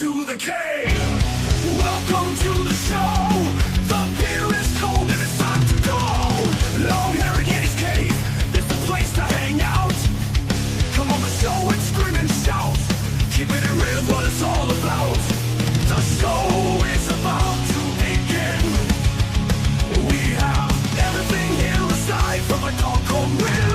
to the cave. Welcome to the show. The beer is cold and it's time to go. LongHairedYeti'sCave, it's the place to hang out. Come on the show and scream and shout. Keeping it real, what it's all about. The show is about to begin. We have everything here aside from a dog called Will.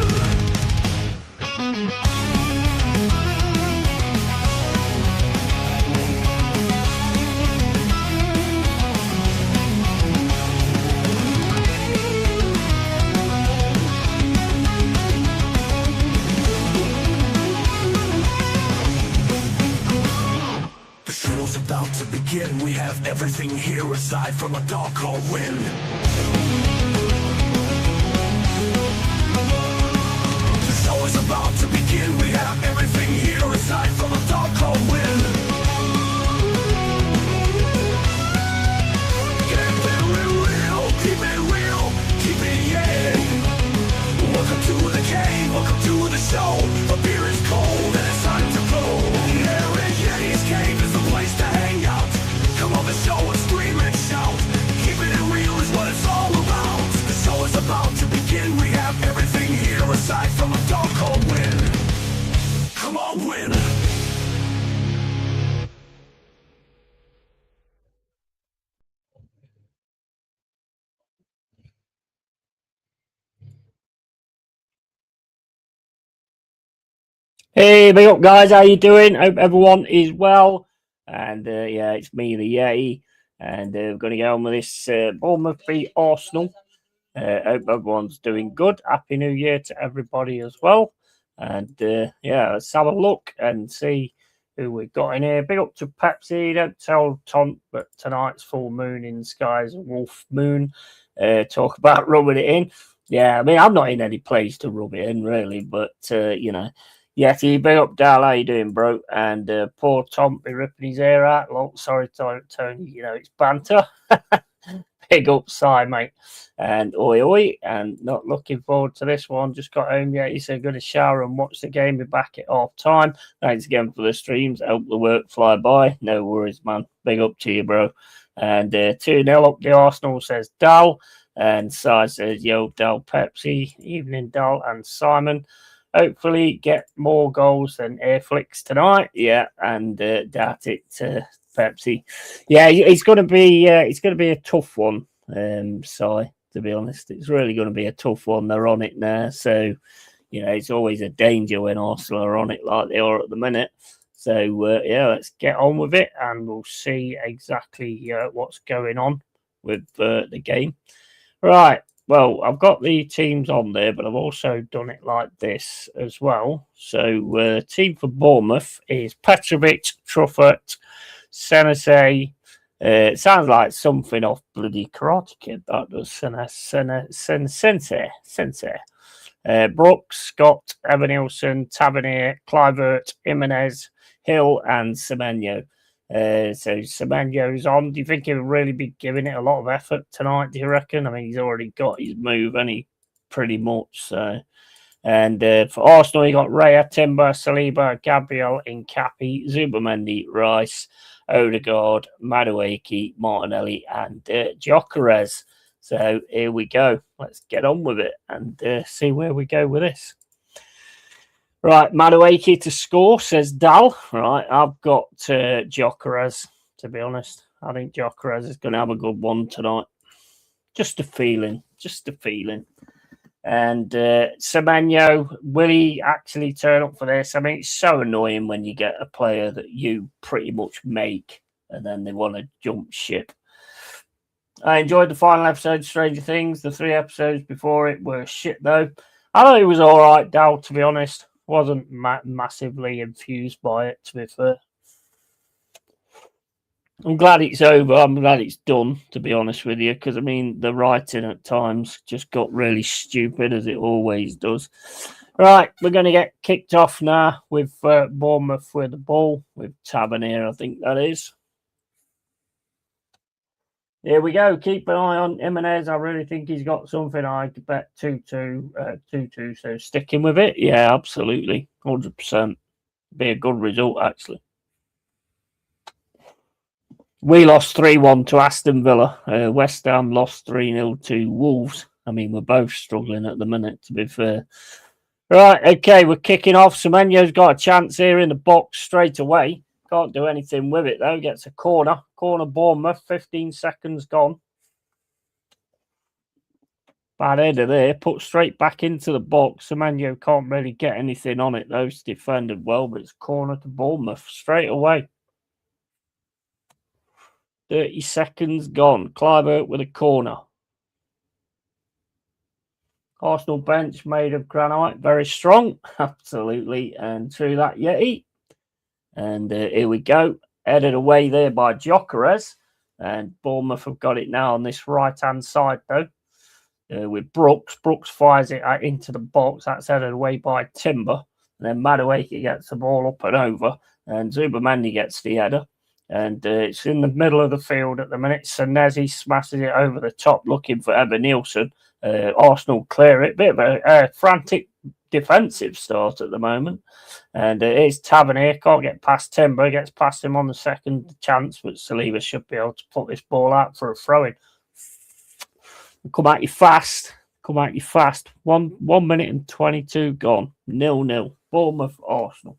About to begin, we have everything here aside from a dog called Win. The show is about to begin, we have everything here aside from a dog called Win. Get very real, keep it yeah. Welcome to the cave, welcome to the show. The beer is cold and it's time to go. LongHairedYeti'sCave is the place to hang out. Come on the show and scream and shout. Keeping it real is what it's all about. The show is about to begin. We have everything here aside from a dog called Win. Come on, Win. Hey, big up, guys. How you doing? Hope everyone is well. And yeah, it's me, the Yeti, and we're going to get on with this Bournemouth v Arsenal. Hope everyone's doing good. Happy New Year to everybody as well. And yeah, let's have a look and see who we've got in here. Big up to Pepsi. Don't tell Tom, but tonight's full moon in the skies, a wolf moon. Talk about rubbing it in. Yeah, I mean, I'm not in any place to rub it in, really, but you know. Yeti, big up, Dal. How you doing, bro? And poor Tom be ripping his hair out. Look, sorry, Tony. You know, it's banter. Big up, Si, mate. And oi. And not looking forward to this one. Just got home yet. He said, going to shower and watch the game. Be back at half time. Thanks again for the streams. Hope the work fly by. No worries, man. Big up to you, bro. And 2-0 up the Arsenal, says Dal. And Si says, yo, Dal Pepsi. Evening, Dal and Simon. Hopefully get more goals than Airflix tonight. Yeah, and doubt it, Pepsi. Yeah, it's going to be a tough one. Si, to be honest, it's really going to be a tough one. They're on it now, so you know it's always a danger when Arsenal are on it like they are at the minute. So yeah, let's get on with it, and we'll see exactly what's going on with the game. Right. Well, I've got the teams on there, but I've also done it like this as well. So, team for Bournemouth is Petrovic, Truffert, Senese. It sounds like something off bloody Karate Kid. That does. Sense. Brooks, Scott, Evanilson, Tavernier, Clivert, Jimenez, Hill, and Semenyo. So Semenyo's on. Do you think he'll really be giving it a lot of effort tonight? Do you reckon? I mean, he's already got his move, and he pretty much. So, and for Arsenal, you got Raya, Timber, Saliba, Gabriel, Incapi, Zubamendi, Rice, Odegaard, Madueke, Martinelli, and Gyökeres. So here we go. Let's get on with it and see where we go with this. Right, Madueke to score, says Dal. Right, I've got Gyökeres, to be honest. I think Gyökeres is going to have a good one tonight. Just a feeling. And Semenyo, will he actually turn up for this? I mean, it's so annoying when you get a player that you pretty much make and then they want to jump ship. I enjoyed the final episode of Stranger Things. The 3 episodes before it were shit, though. I thought it was all right, Dal, to be honest. Wasn't massively infused by it, to be fair. I'm glad it's over. I'm glad it's done, to be honest with you, because, I mean, the writing at times just got really stupid, as it always does. Right, we're going to get kicked off now with Bournemouth with the ball, with Tavernier, I think that is. Here we go. Keep an eye on Jimenez. I really think he's got something. I could bet 2-2. So sticking with it. Yeah, absolutely. 100%. Be a good result, actually. We lost 3-1 to Aston Villa. West Ham lost 3-0 to Wolves. I mean, we're both struggling at the minute, to be fair. Right, okay, we're kicking off. Semenyo's got a chance here in the box straight away. Can't do anything with it, though. Gets a corner. Corner Bournemouth, 15 seconds gone. Bad header there. Put straight back into the box. Semenyo can't really get anything on it, though. It's defended well, but it's corner to Bournemouth straight away. 30 seconds gone. Clivert with a corner. Arsenal bench made of granite, very strong, absolutely, and through that Yeti. And here we go, headed away there by Gyökeres, and Bournemouth have got it now on this right-hand side, though, with Brooks. Brooks fires it into the box, that's headed away by Timber, and then Madueke gets the ball up and over, and Zubamendi gets the header. And it's in the middle of the field at the minute. Senesi smashes it over the top looking for Evan Nielsen. Arsenal clear it. Bit of a frantic defensive start at the moment. And here's Tavernier. Can't get past Timber. Gets past him on the second chance, but Saliba should be able to put this ball out for a throw-in. Come at you fast. Come at you fast. 1 minute and 22 gone. 0-0. Bournemouth, Arsenal.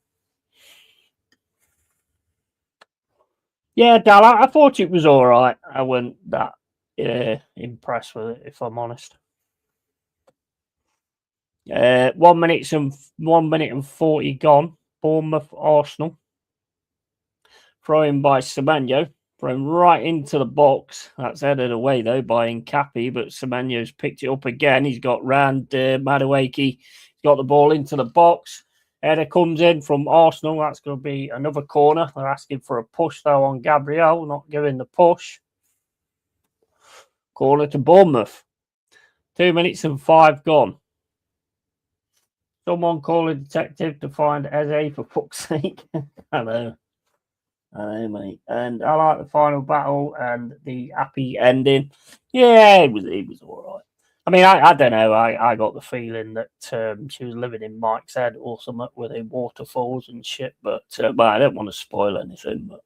Yeah, Dal, I thought it was all right. I wasn't that impressed with it, if I'm honest. 1 minute and 40 gone. Bournemouth, Arsenal. Throw-in by Semenyo. Thrown right into the box. That's headed away, though, by Nkapi, but Semenyo's picked it up again. He's got round Madueke. He's got the ball into the box. Header comes in from Arsenal. That's going to be another corner. They're asking for a push, though, on Gabriel. Not giving the push. Corner to Bournemouth. 2 minutes and 5 gone. Someone call a detective to find Eze, for fuck's sake. I know, mate. And I like the final battle and the happy ending. Yeah, it was all right. I mean, I don't know. I got the feeling that she was living in Mike's head or something with the waterfalls and shit. But I don't want to spoil anything. But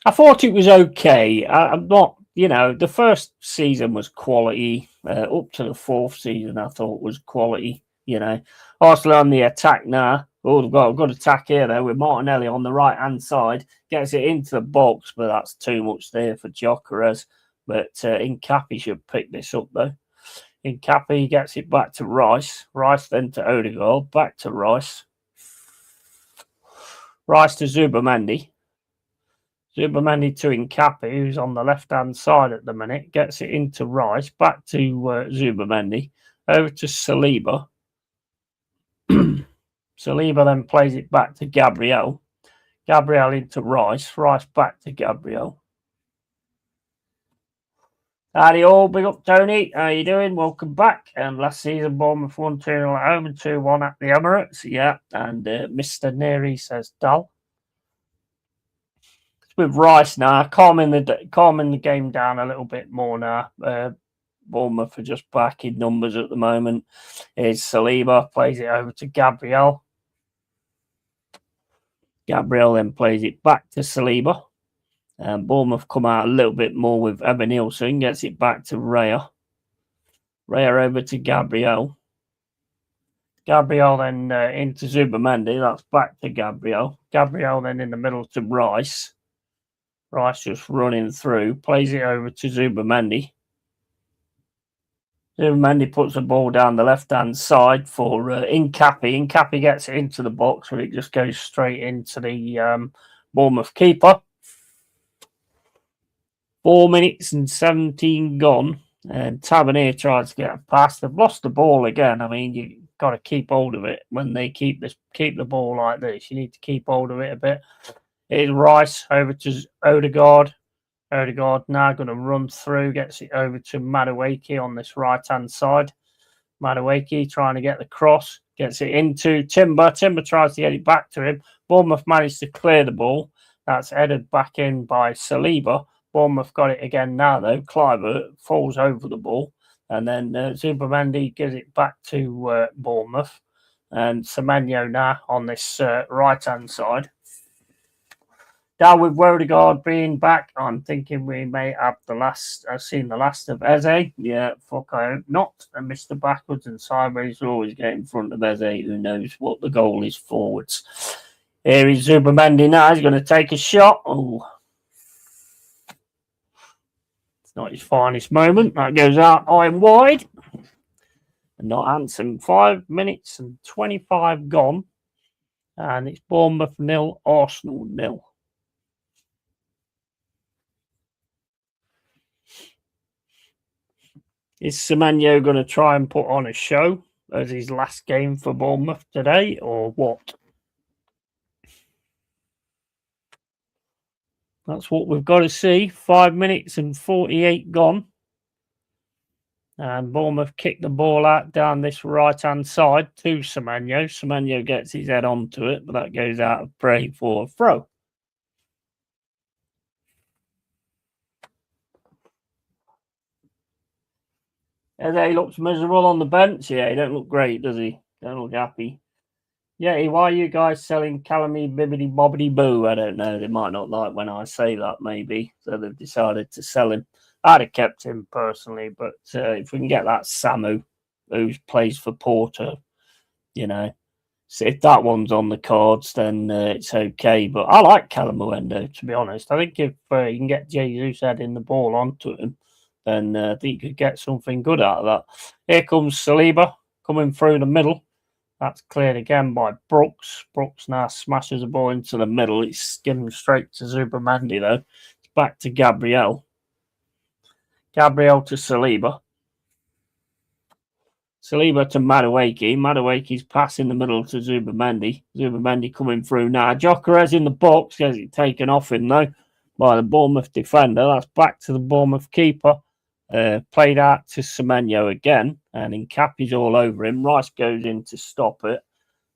I thought it was okay. I'm not, the first season was quality. Up to the fourth season, I thought was quality. Arsenal on the attack now. Oh, they've got a good attack here, though, with Martinelli on the right-hand side. Gets it into the box, but that's too much there for Gyökeres. But Nkapi should pick this up, though. Nkapi gets it back to Rice. Rice then to Odegaard. Back to Rice. Rice to Zubamendi. Zubamendi to Nkapi, who's on the left-hand side at the minute. Gets it into Rice. Back to Zubamendi. Over to Saliba. Saliba then plays it back to Gabriel. Gabriel into Rice. Rice back to Gabriel. Howdy all, big up Tony. How you doing? Welcome back. Last season, Bournemouth 1-2 at home and 2-1 at the Emirates. Yeah, and Mr. Neri says dull. It's with Rice now, calming the game down a little bit more now. Bournemouth are just back in numbers at the moment. Here's Saliba, plays it over to Gabriel. Gabriel then plays it back to Saliba. And Bournemouth come out a little bit more with Evan Nielsen. Gets it back to Raya. Raya over to Gabriel. Gabriel then into Zubamendi. That's back to Gabriel. Gabriel then in the middle to Rice. Rice just running through. Plays it over to Zubamendi. Zubamendi puts the ball down the left-hand side for Nkapi. Nkapi gets it into the box, but it just goes straight into the Bournemouth keeper. 4 minutes and 17 gone. And Tavernier tries to get a pass. They've lost the ball again. I mean, you've got to keep hold of it when they keep the ball like this. You need to keep hold of it a bit. Here's Rice over to Odegaard. Odegaard now going to run through. Gets it over to Madueke on this right-hand side. Madueke trying to get the cross. Gets it into Timber. Timber tries to get it back to him. Bournemouth managed to clear the ball. That's headed back in by Saliba. Bournemouth got it again now, though. Clivert falls over the ball. And then Zubamendi gives it back to Bournemouth. And Semenyo now on this right-hand side. Now with Odegaard being back, I'm thinking we may have I've seen the last of Eze. Yeah, fuck, I hope not. And Mr. Backwards and sideways will always get in front of Eze. Who knows what the goal is forwards. Here is Zubamendi now. He's going to take a shot. Oh, it's not his finest moment. That goes out high and wide. And not handsome. 5 minutes and 25 gone. And it's Bournemouth 0, Arsenal 0. Is Semenyo going to try and put on a show as his last game for Bournemouth today, or what? That's what we've got to see. 5 minutes and 48 gone. And Bournemouth kick the ball out down this right-hand side to Semenyo. Semenyo gets his head onto it, but that goes out of play for a throw. Eze looks miserable on the bench. Yeah, he don't look great, does he? Don't look happy. Yeah, why are you guys selling Calamy Bibbidi Bobbidi Boo? I don't know. They might not like when I say that, maybe. So they've decided to sell him. I'd have kept him personally, but if we can get that Samu, who plays for Porto, you know, so if that one's on the cards, then it's okay. But I like Calamuendo, to be honest. I think if you can get Jesus heading the ball onto him, then I think you could get something good out of that. Here comes Saliba coming through the middle. That's cleared again by Brooks. Brooks now smashes the ball into the middle. It's skimmed straight to Zubamendi, though. It's back to Gabriel. Gabriel to Saliba. Saliba to Madueke. Madueke's pass in the middle to Zubamendi. Zubamendi coming through now. Jokeres in the box. Gets it taken off him, though, by the Bournemouth defender. That's back to the Bournemouth keeper. Played out to Semenyo again. And Nkappi's all over him. Rice goes in to stop it.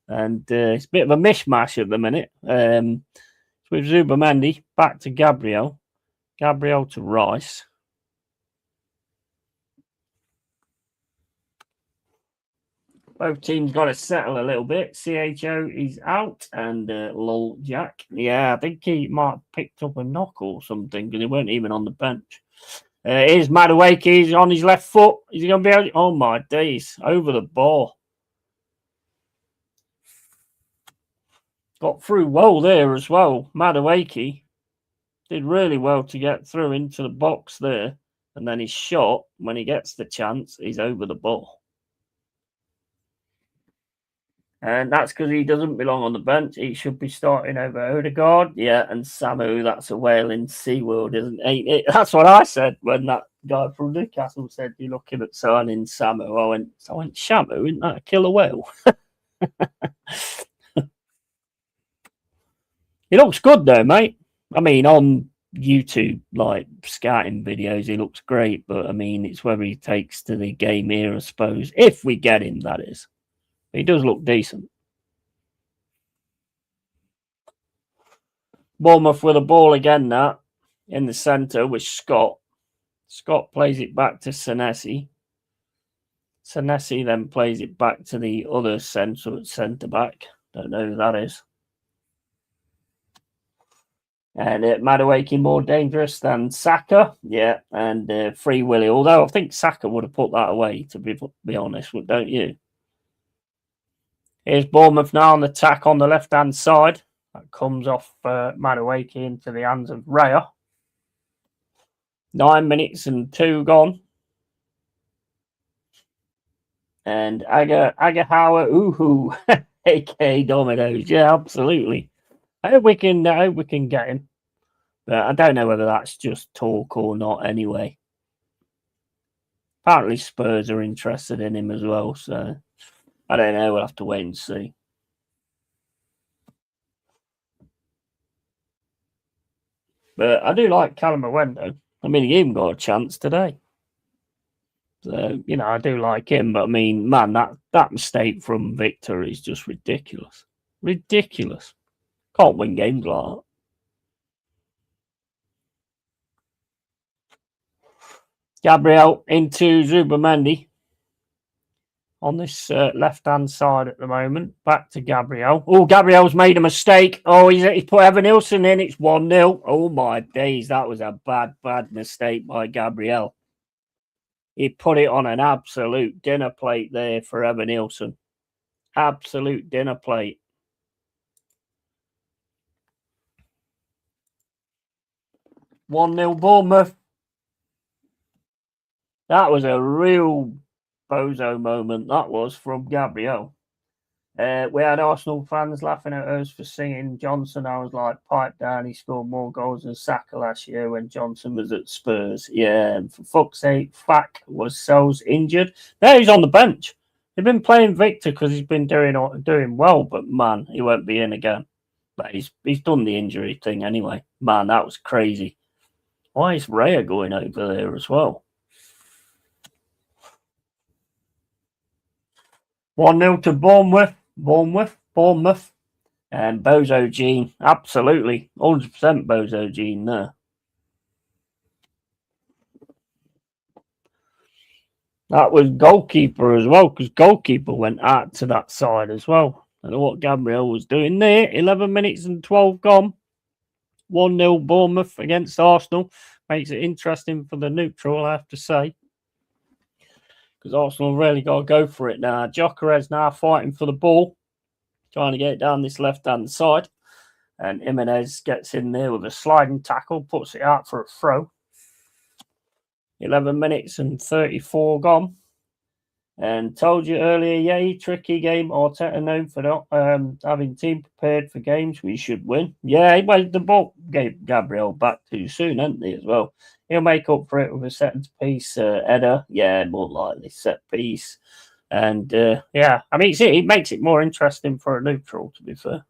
And it's a bit of a mishmash at the minute. With Zubamendi, back to Gabriel. Gabriel to Rice. Both teams got to settle a little bit. CHO is out and Lol Jack. Yeah, I think he might have picked up a knock or something because he weren't even on the bench. Here's Madueke. He's on his left foot. Is he going to be able to... Oh, my days. Over the ball. Got through well there as well. Madueke did really well to get through into the box there. And then his shot, when he gets the chance, he's over the ball. And that's because he doesn't belong on the bench. He should be starting over Odegaard. Yeah, and Samu, that's a whale in SeaWorld, isn't it? That's what I said when that guy from Newcastle said you're looking at signing Samu. I went, Shamu, isn't that a killer whale? He looks good though, mate. I mean, on YouTube, like scouting videos, he looks great. But I mean, it's whether he takes to the game here, I suppose. If we get him, that is. He does look decent. Bournemouth with a ball again now in the centre with Scott. Scott plays it back to Senesi. Senesi then plays it back to the other centre back. Don't know who that is. And Madueke more dangerous than Saka. Yeah, and Free Willy. Although I think Saka would have put that away, to be honest, don't you? Here's Bournemouth now on the attack on the left-hand side. That comes off Madueke into the hands of Raya. 9 minutes and 2 gone. And Agahawa Uhu, aka Dominoes. Yeah, absolutely. I hope we can get him. But I don't know whether that's just talk or not anyway. Apparently Spurs are interested in him as well, so I don't know. We'll have to wait and see. But I do like Calamuendo. I mean, he even got a chance today. So, you know, I do like him. But, I mean, man, that mistake from Victor is just ridiculous. Ridiculous. Can't win games like that. Gabriel into Zubamendi. on this left-hand side at the moment. Back to Gabriel. Oh, Gabriel's made a mistake. Oh, he's put Evan Nilsson in. It's 1-0. Oh, my days. That was a bad, bad mistake by Gabriel. He put it on an absolute dinner plate there for Evan Nilsson. Absolute dinner plate. "1-0 Bournemouth." That was a real bozo moment, that was, from Gabriel. We had Arsenal fans laughing at us for singing Johnson. I was like, pipe down, he scored more goals than Saka last year when Johnson was at Spurs. Yeah, and for fuck's sake, Fak was so injured. No, he's on the bench. They've been playing Victor because he's been doing well, but man, he won't be in again. But he's done the injury thing anyway. Man, that was crazy. Why is Raya going over there as well? 1-0 to Bournemouth. And Bozo Gene. Absolutely. 100% Bozo Gene there. That was goalkeeper as well, because goalkeeper went out to that side as well. I don't know what Gabriel was doing there. 11 minutes and 12 gone. 1-0 Bournemouth against Arsenal. Makes it interesting for the neutral, I have to say. Because Arsenal really got to go for it now. Gyökeres now fighting for the ball. Trying to get it down this left-hand side. And Jimenez gets in there with a sliding tackle. Puts it out for a throw. 11 minutes and 34 gone. And told you earlier, yay, tricky game. Arteta known for not having team prepared for games we should win. Yeah, well, the ball gave Gabriel back too soon, hadn't he, as well? He'll make up for it with a set-piece header. Yeah, more likely set-piece. And, yeah, I mean, it makes it more interesting for a neutral, to be fair.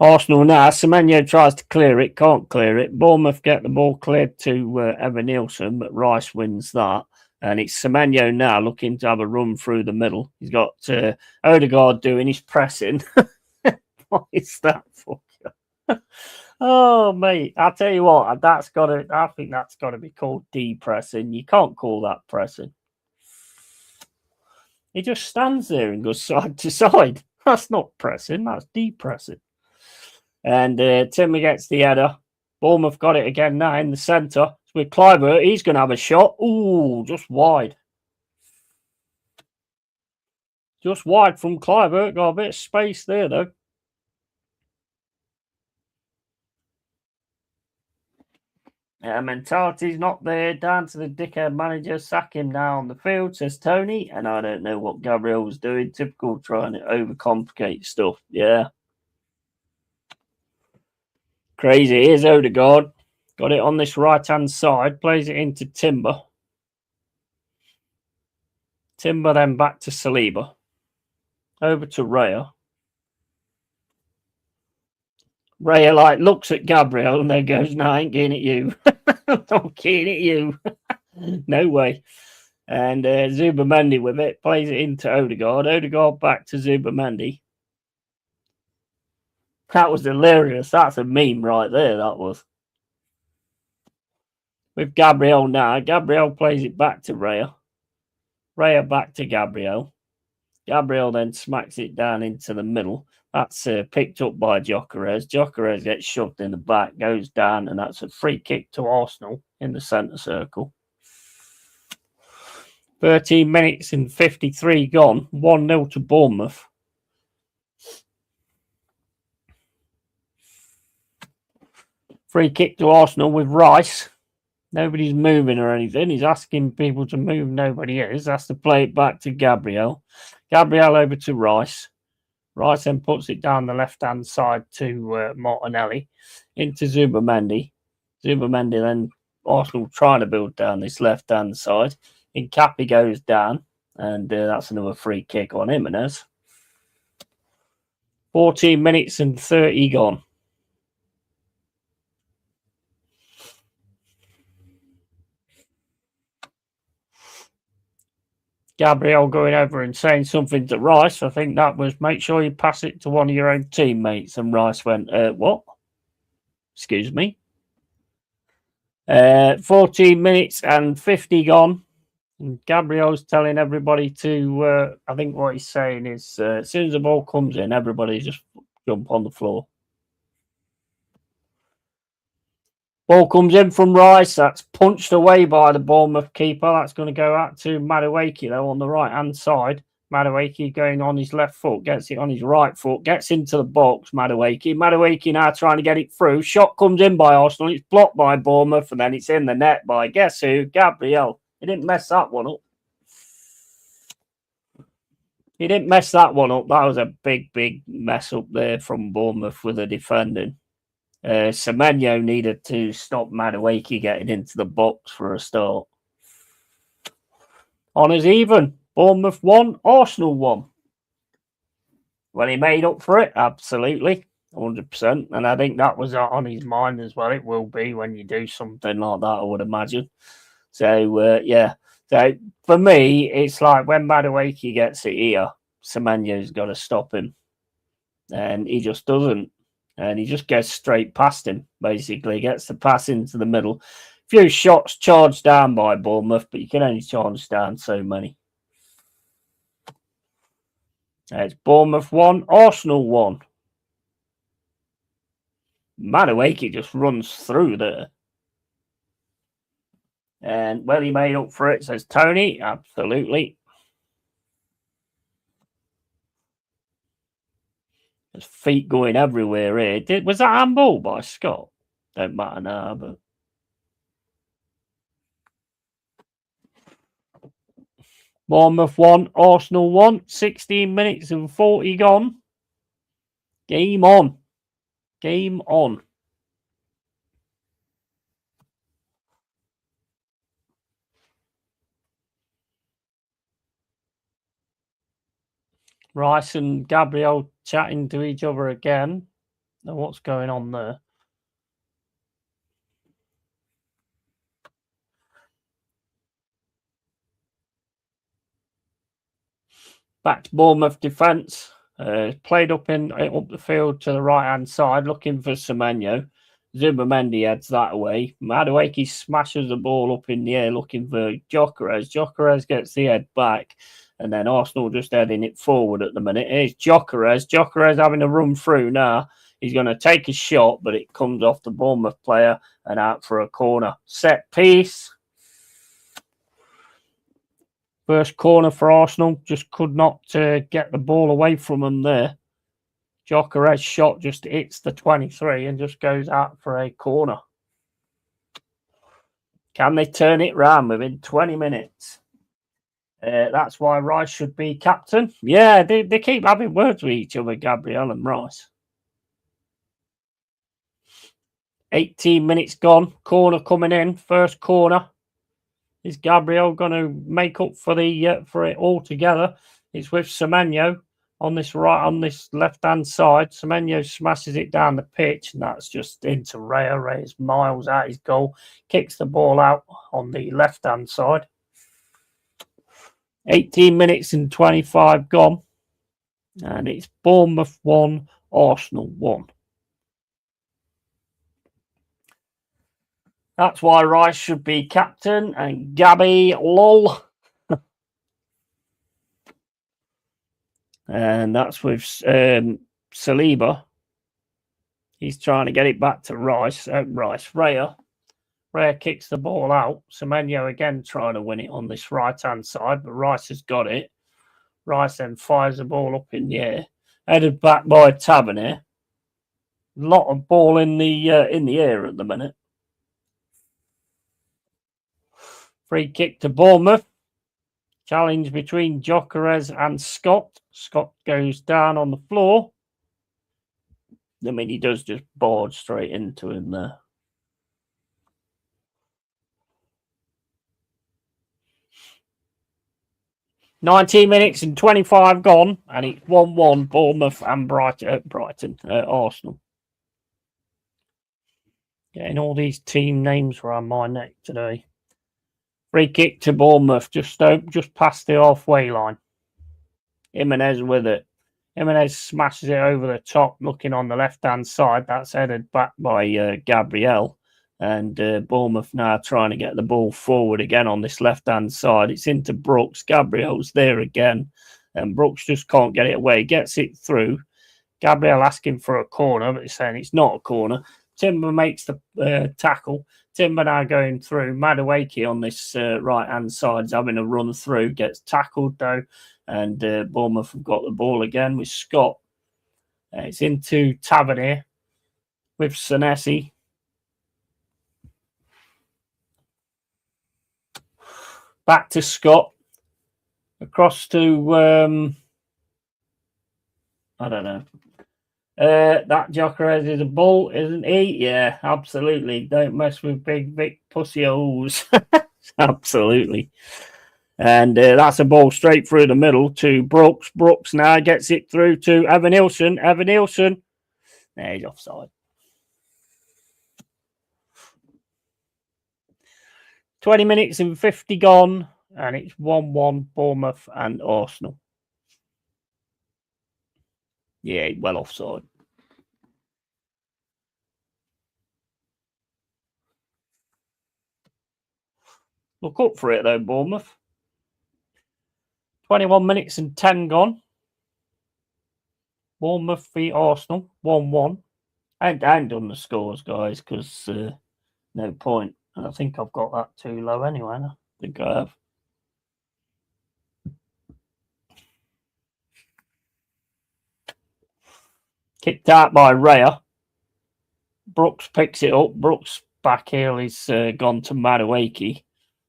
Arsenal now, Semenyo tries to clear it, can't clear it. Bournemouth get the ball cleared to Evan Nilsson, but Rice wins that. And it's Semenyo now looking to have a run through the middle. He's got Odegaard doing his pressing. What is that for? Oh, mate, I'll tell you what, I think that's got to be called depressing. You can't call that pressing. He just stands there and goes side to side. That's not pressing, that's depressing. And Timber gets the header. Bournemouth got it again now in the centre. With Kluivert, he's going to have a shot. Ooh, just wide. Just wide from Kluivert. Got a bit of space there, though. Mentality's not there. Down to the dickhead manager. Sack him now on the field, says Tony. And I don't know what Gabriel was doing. Typical trying to overcomplicate stuff. Yeah. Crazy. Here's Odegaard. Got it on this right-hand side. Plays it into Timber. Timber then back to Saliba. Over to Raya. Raya looks at Gabriel and then goes, "No, I ain't getting at you. I'm getting at you." No way. And Zubamendi with it. Plays it into Odegaard. Odegaard back to Zubamendi. That was hilarious. That's a meme right there, that was. With Gabriel now. Gabriel plays it back to Raya. Raya back to Gabriel. Gabriel then smacks it down into the middle. That's picked up by Gyökeres. Gyökeres gets shoved in the back, goes down, and that's a free kick to Arsenal in the centre circle. 13 minutes and 53 gone. 1-0 to Bournemouth. Free kick to Arsenal with Rice. Nobody's moving or anything. He's asking people to move. Nobody is. Has to play it back to Gabriel. Gabriel over to Rice. Rice then puts it down the left-hand side to Martinelli. Into Zubamendi. Zubamendi then Arsenal trying to build down this left-hand side. Nkappi goes down. And that's another free kick on Jimenez. 14 minutes and 30 gone. Gabriel going over and saying something to Rice. I think that was, make sure you pass it to one of your own teammates. And Rice went, what? Excuse me. 14 minutes and 50 gone. And Gabriel's telling everybody to, I think what he's saying is, as soon as the ball comes in, everybody just jump on the floor. Ball comes in from Rice. That's punched away by the Bournemouth keeper. That's going to go out to Madueke, though, on the right-hand side. Madueke going on his left foot, gets it on his right foot, gets into the box, Madueke. Madueke now trying to get it through. Shot comes in by Arsenal. It's blocked by Bournemouth, and then it's in the net by, guess who? Gabriel. He didn't mess that one up. He didn't mess that one up. That was a big, big mess up there from Bournemouth with the defending. Semenyo needed to stop Madueke getting into the box for a start. Honours even. Bournemouth 1, Arsenal 1. Well, he made up for it, absolutely, 100%. And I think that was on his mind as well. It will be when you do something like that, I would imagine. So, yeah. So, for me, it's like when Madueke gets it here, Semenyo's got to stop him. And he just doesn't. And he just goes straight past him, basically. Gets the pass into the middle. Few shots charged down by Bournemouth, but you can only charge down so many. It's Bournemouth 1, Arsenal 1. Madueke just runs through there. And, well, he made up for it, says Tony. Absolutely. There's feet going everywhere here. Was that handball by Scott? Don't matter now, but... Bournemouth 1, Arsenal 1. 16 minutes and 40 gone. Game on. Game on. Rice and Gabriel chatting to each other again. Now, what's going on there? Back to Bournemouth defence. Played up the field to the right-hand side, looking for Semenyo. Zubimendi heads that away. Madueke smashes the ball up in the air, looking for Gyökeres. Gyökeres gets the head back. And then Arsenal just heading it forward at the minute. Here's Gyökeres. Gyökeres having a run through now. He's going to take a shot, but it comes off the Bournemouth player and out for a corner. Set piece. First corner for Arsenal. Just could not get the ball away from them there. Gyökeres' shot just hits the 23 and just goes out for a corner. Can they turn it round within 20 minutes? That's why Rice should be captain. Yeah, they keep having words with each other, Gabriel and Rice. 18 minutes gone. Corner coming in. First corner. Is Gabriel going to make up for it altogether? It's with Semenyo on this left-hand side. Semenyo smashes it down the pitch, and that's just into Raya. Raya's miles out his goal. Kicks the ball out on the left-hand side. 18 minutes and 25 gone. And it's Bournemouth 1, Arsenal 1. That's why Rice should be captain and Gabby lol. And that's with Saliba. He's trying to get it back to Rice. Raya kicks the ball out. Semenyo again trying to win it on this right-hand side, but Rice has got it. Rice then fires the ball up in the air. Headed back by Tavernier. A lot of ball in the air at the minute. Free kick to Bournemouth. Challenge between Gyökeres and Scott. Scott goes down on the floor. I mean, he does just board straight into him there. $19 minutes and 25 gone, and it's 1-1 Bournemouth and Brighton, Arsenal. Getting all these team names around my neck today. Free kick to Bournemouth, just past the halfway line. Jimenez with it. Jimenez smashes it over the top, looking on the left-hand side. That's headed back by Gabriel. And Bournemouth now trying to get the ball forward again on this left-hand side. It's into Brooks. Gabriel's there again. And Brooks just can't get it away. Gets it through. Gabriel asking for a corner, but he's saying it's not a corner. Timber makes the tackle. Timber now going through. Madueke on this right-hand side is having a run through. Gets tackled, though. And Bournemouth have got the ball again with Scott. It's into Tavernier with Senesi. Back to Scott. Across to, I don't know. That Jokerez is a bull, isn't he? Yeah, absolutely. Don't mess with Big Vic Pussy Holes. Absolutely. And that's a ball straight through the middle to Brooks. Brooks now gets it through to Evan Nielsen. Evan Nielsen. There, he's offside. 20 minutes and 50 gone, and it's 1-1 Bournemouth and Arsenal. Yeah, well offside. Look up for it, though, Bournemouth. 21 minutes and 10 gone. Bournemouth v Arsenal, 1-1. I ain't done the scores, guys, because no point. I think I've got that too low anyway. I think I have. Kicked out by Raya. Brooks picks it up. Brooks' back heel is gone to Madueke.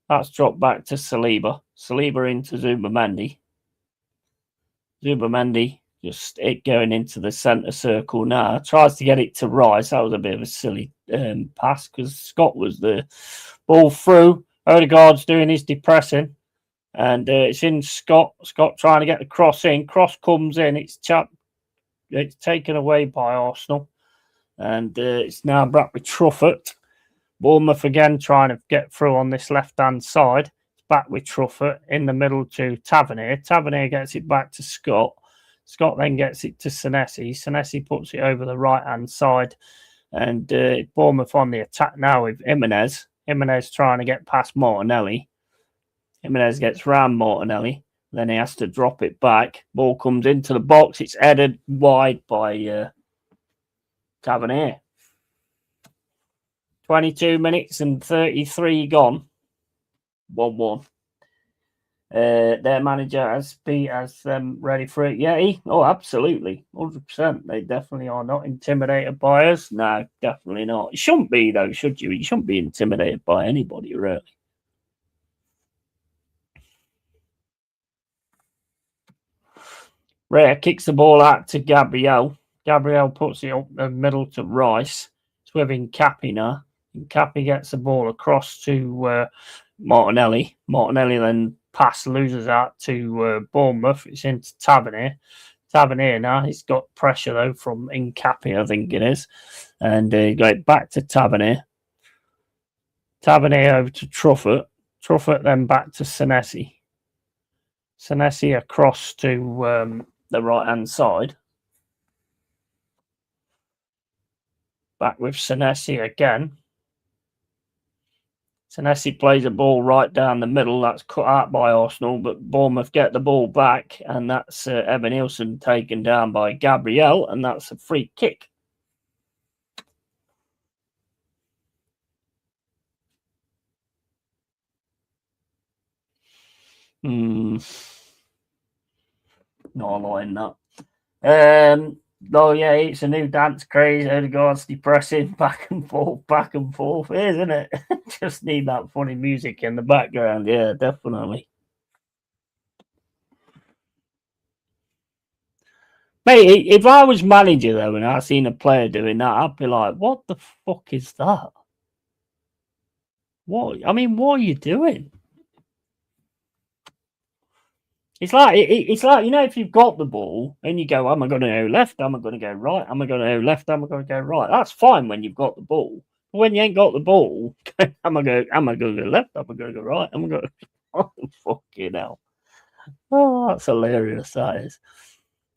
That's dropped back to Saliba. Saliba into Zubamendi. Zubamendi just it going into the centre circle now. Tries to get it to Rice. That was a bit of a silly pass because Scott was the ball through. Odegaard's doing his depressing. And it's in Scott. Scott trying to get the cross in. Cross comes in. It's taken away by Arsenal. And it's now back with Truffert. Bournemouth again trying to get through on this left-hand side. It's back with Truffert in the middle to Tavernier. Tavernier gets it back to Scott. Scott then gets it to Senesi. Senesi puts it over the right-hand side. And Bournemouth on the attack now with Jimenez. Jimenez trying to get past Martinelli. Jimenez gets round Martinelli. Then he has to drop it back. Ball comes into the box. It's headed wide by Tavernier. 22 minutes and 33 gone. 1-1. Their manager has them ready for it. Yeti? Oh, absolutely. 100%. They definitely are not intimidated by us. No, definitely not. You shouldn't be, though, should you? You shouldn't be intimidated by anybody, really. Rare kicks the ball out to Gabriel. Gabriel puts it up the middle to Rice. It's with Nkapi now. Nkapi gets the ball across to Martinelli. Martinelli then loses out to Bournemouth. It's into Tavernier. Tavernier now. He's got pressure, though, from Nkapi, I think it is. And go back to Tavernier. Tavernier over to Truffert. Truffert then back to Senesi. Senesi across to the right-hand side. Back with Senesi again. Senesi plays a ball right down the middle. That's cut out by Arsenal, but Bournemouth get the ball back, and that's Evan Nielsen taken down by Gabriel, and that's a free kick. Not allowing that. Oh, yeah, it's a new dance craze. Odegaard's depressing, back and forth, isn't it? Just need that funny music in the background. Yeah, definitely. Mate, if I was manager, though, and I seen a player doing that, I'd be like, what the fuck is that? What? I mean, what are you doing? It's like, you know, if you've got the ball and you go, am I going to go left? Am I going to go right? Am I going to go left? Am I going to go right? That's fine when you've got the ball. But when you ain't got the ball, am I going to go left? Am I going to go right? Am I going to... Oh, fucking hell. Oh, that's hilarious, that is.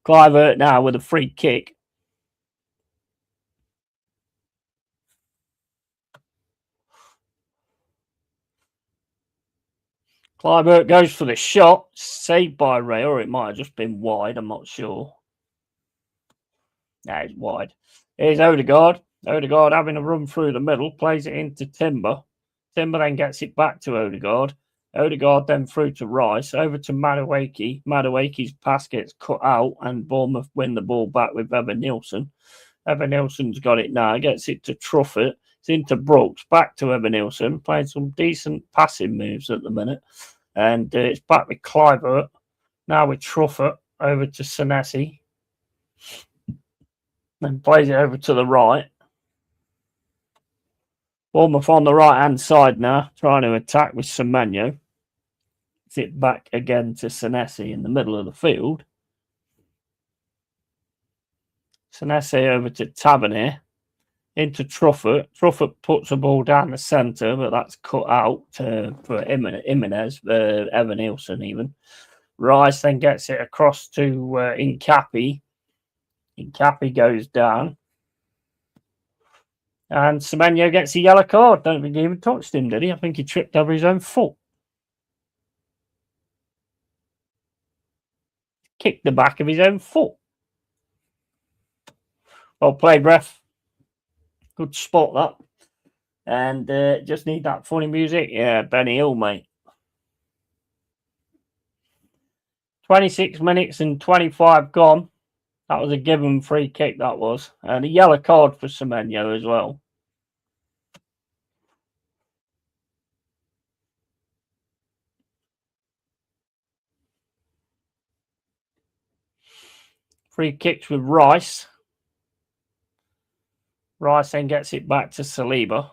Clivert now with a free kick. Clyburn goes for the shot, saved by Ray, or it might have just been wide. I'm not sure. No, it's wide. Here's Odegaard. Odegaard having a run through the middle, plays it into Timber. Timber then gets it back to Odegaard. Odegaard then through to Rice, over to Madueke. Madueke's pass gets cut out, and Bournemouth win the ball back with Evan Nielsen. Evan Nielsen's got it now, gets it to Truffert. It's into Brooks, back to Evan Nielsen, playing some decent passing moves at the minute. And it's back with Kluivert. Now with Truffert, over to Senesi. Then plays it over to the right. Bournemouth on the right-hand side now, trying to attack with Semenyo. It's it back again to Senesi in the middle of the field. Senesi over to Tavernier. Into Truffert. Truffert puts the ball down the centre, but that's cut out for Jimenez, Evan Nielsen even. Rice then gets it across to Incapi. Incapi goes down. And Semenyo gets a yellow card. Don't think he even touched him, did he? I think he tripped over his own foot. Kicked the back of his own foot. Well played, ref. Good spot, that. And just need that funny music. Yeah, Benny Hill, mate. 26 minutes and 25 gone. That was a given free kick, that was. And a yellow card for Semenyo as well. Free kicks with Rice. Rice then gets it back to Saliba.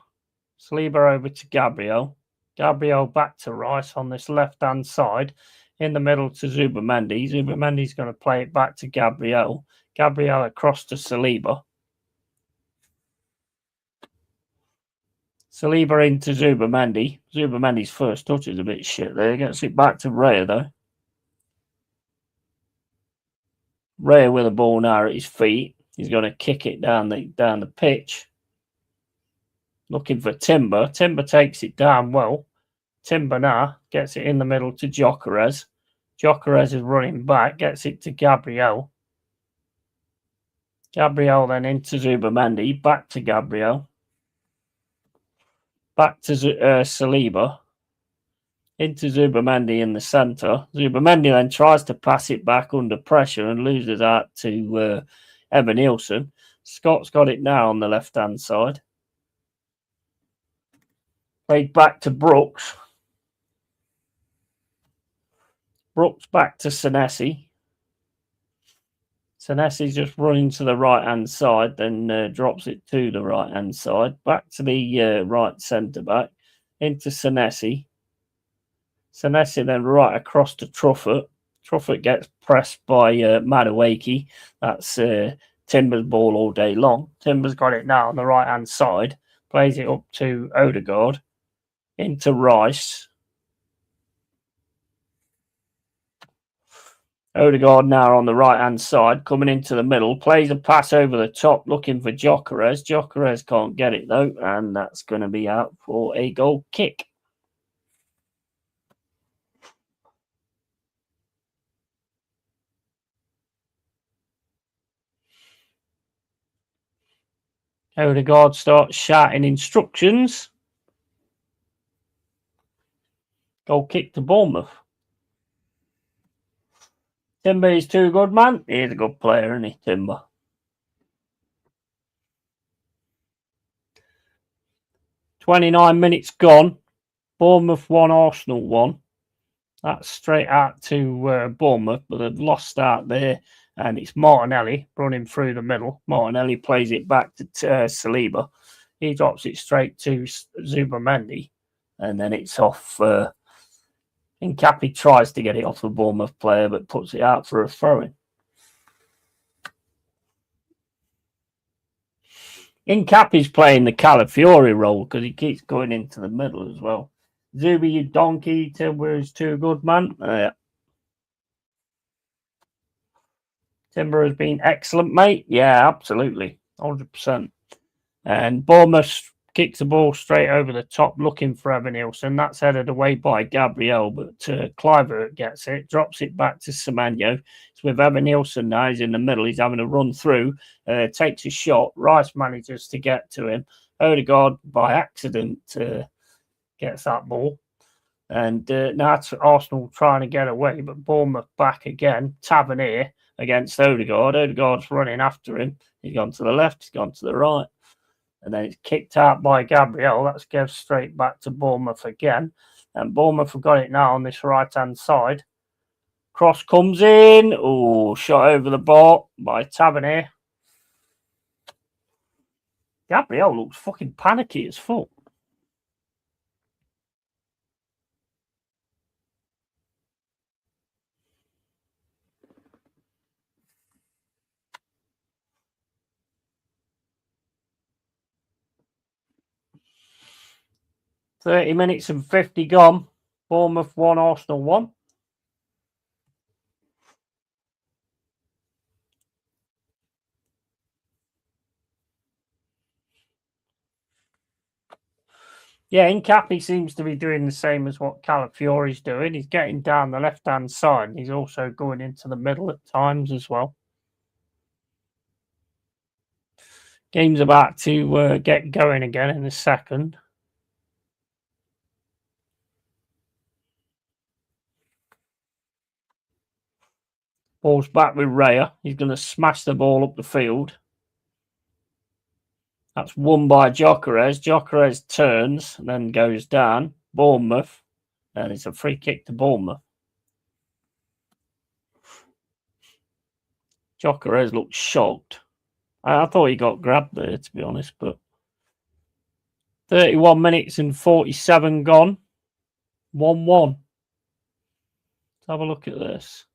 Saliba over to Gabriel. Gabriel back to Rice on this left-hand side. In the middle to Zubamendi. Zubamendi's going to play it back to Gabriel. Gabriel across to Saliba. Saliba into Zubamendi. Zubamendi's first touch is a bit shit there. Gets it back to Raya, though. Raya with the ball now at his feet. He's going to kick it down the pitch. Looking for Timber. Timber takes it down well. Timber now gets it in the middle to Gyökeres. Gyökeres is running back. Gets it to Gabriel. Gabriel then into Zubamendi. Back to Gabriel. Back to Saliba. Into Zubamendi in the centre. Zubamendi then tries to pass it back under pressure and loses out to Evan Nielsen. Scott's got it now on the left-hand side. Played back to Brooks. Brooks back to Senesi. Senesi's just running to the right-hand side, then drops it to the right-hand side. Back to the right centre-back. Into Senesi. Senesi then right across to Truffert. Truffert gets pressed by Madueke. That's Timber's ball all day long. Timber's got it now on the right-hand side. Plays it up to Odegaard. Into Rice. Odegaard now on the right-hand side, coming into the middle. Plays a pass over the top, looking for Gyökeres. Gyökeres can't get it, though, and that's going to be out for a goal kick. Odegaard starts shouting instructions. Goal kick to Bournemouth. Timber is too good, man. He's a good player, isn't he, Timber? "29 minutes gone. Bournemouth 1, Arsenal 1. That's straight out to Bournemouth, but they've lost out there. And it's Martinelli running through the middle. Martinelli plays it back to Saliba. He drops it straight to Zubamendi. And then it's off. Incapi tries to get it off the Bournemouth player, but puts it out for a throw-in. Incapi's playing the Calafiori role because he keeps going into the middle as well. Zubi, you donkey. Timber is too good, man. Timber has been excellent, mate. Yeah, absolutely. 100%. And Bournemouth kicks the ball straight over the top, looking for Evan Nielsen. That's headed away by Gabriel, but Kluivert gets it, drops it back to Semenyo. It's with Evan Nielsen now. He's in the middle. He's having a run through, takes a shot. Rice manages to get to him. Odegaard, by accident, gets that ball. And now it's Arsenal trying to get away, but Bournemouth back again. Tavernier against Odegaard. Odegaard's running after him. He's gone to the left, he's gone to the right. And then it's kicked out by Gabriel. That's given straight back to Bournemouth again. And Bournemouth have got it now on this right-hand side. Cross comes in. Oh, shot over the bar by Tavernier. Gabriel looks fucking panicky as fuck. .30 minutes and 50 gone. Bournemouth 1, Arsenal 1. Yeah, Incapi seems to be doing the same as what Calafiori's doing. He's getting down the left-hand side. He's also going into the middle at times as well. Game's about to get going again in a second. Ball's back with Raya. He's going to smash the ball up the field. That's won by Gyökeres. Gyökeres turns and then goes down. Bournemouth. And it's a free kick to Bournemouth. Gyökeres looks shocked. I thought he got grabbed there, to be honest. But 31 minutes and 47 gone. 1-1. Let's have a look at this.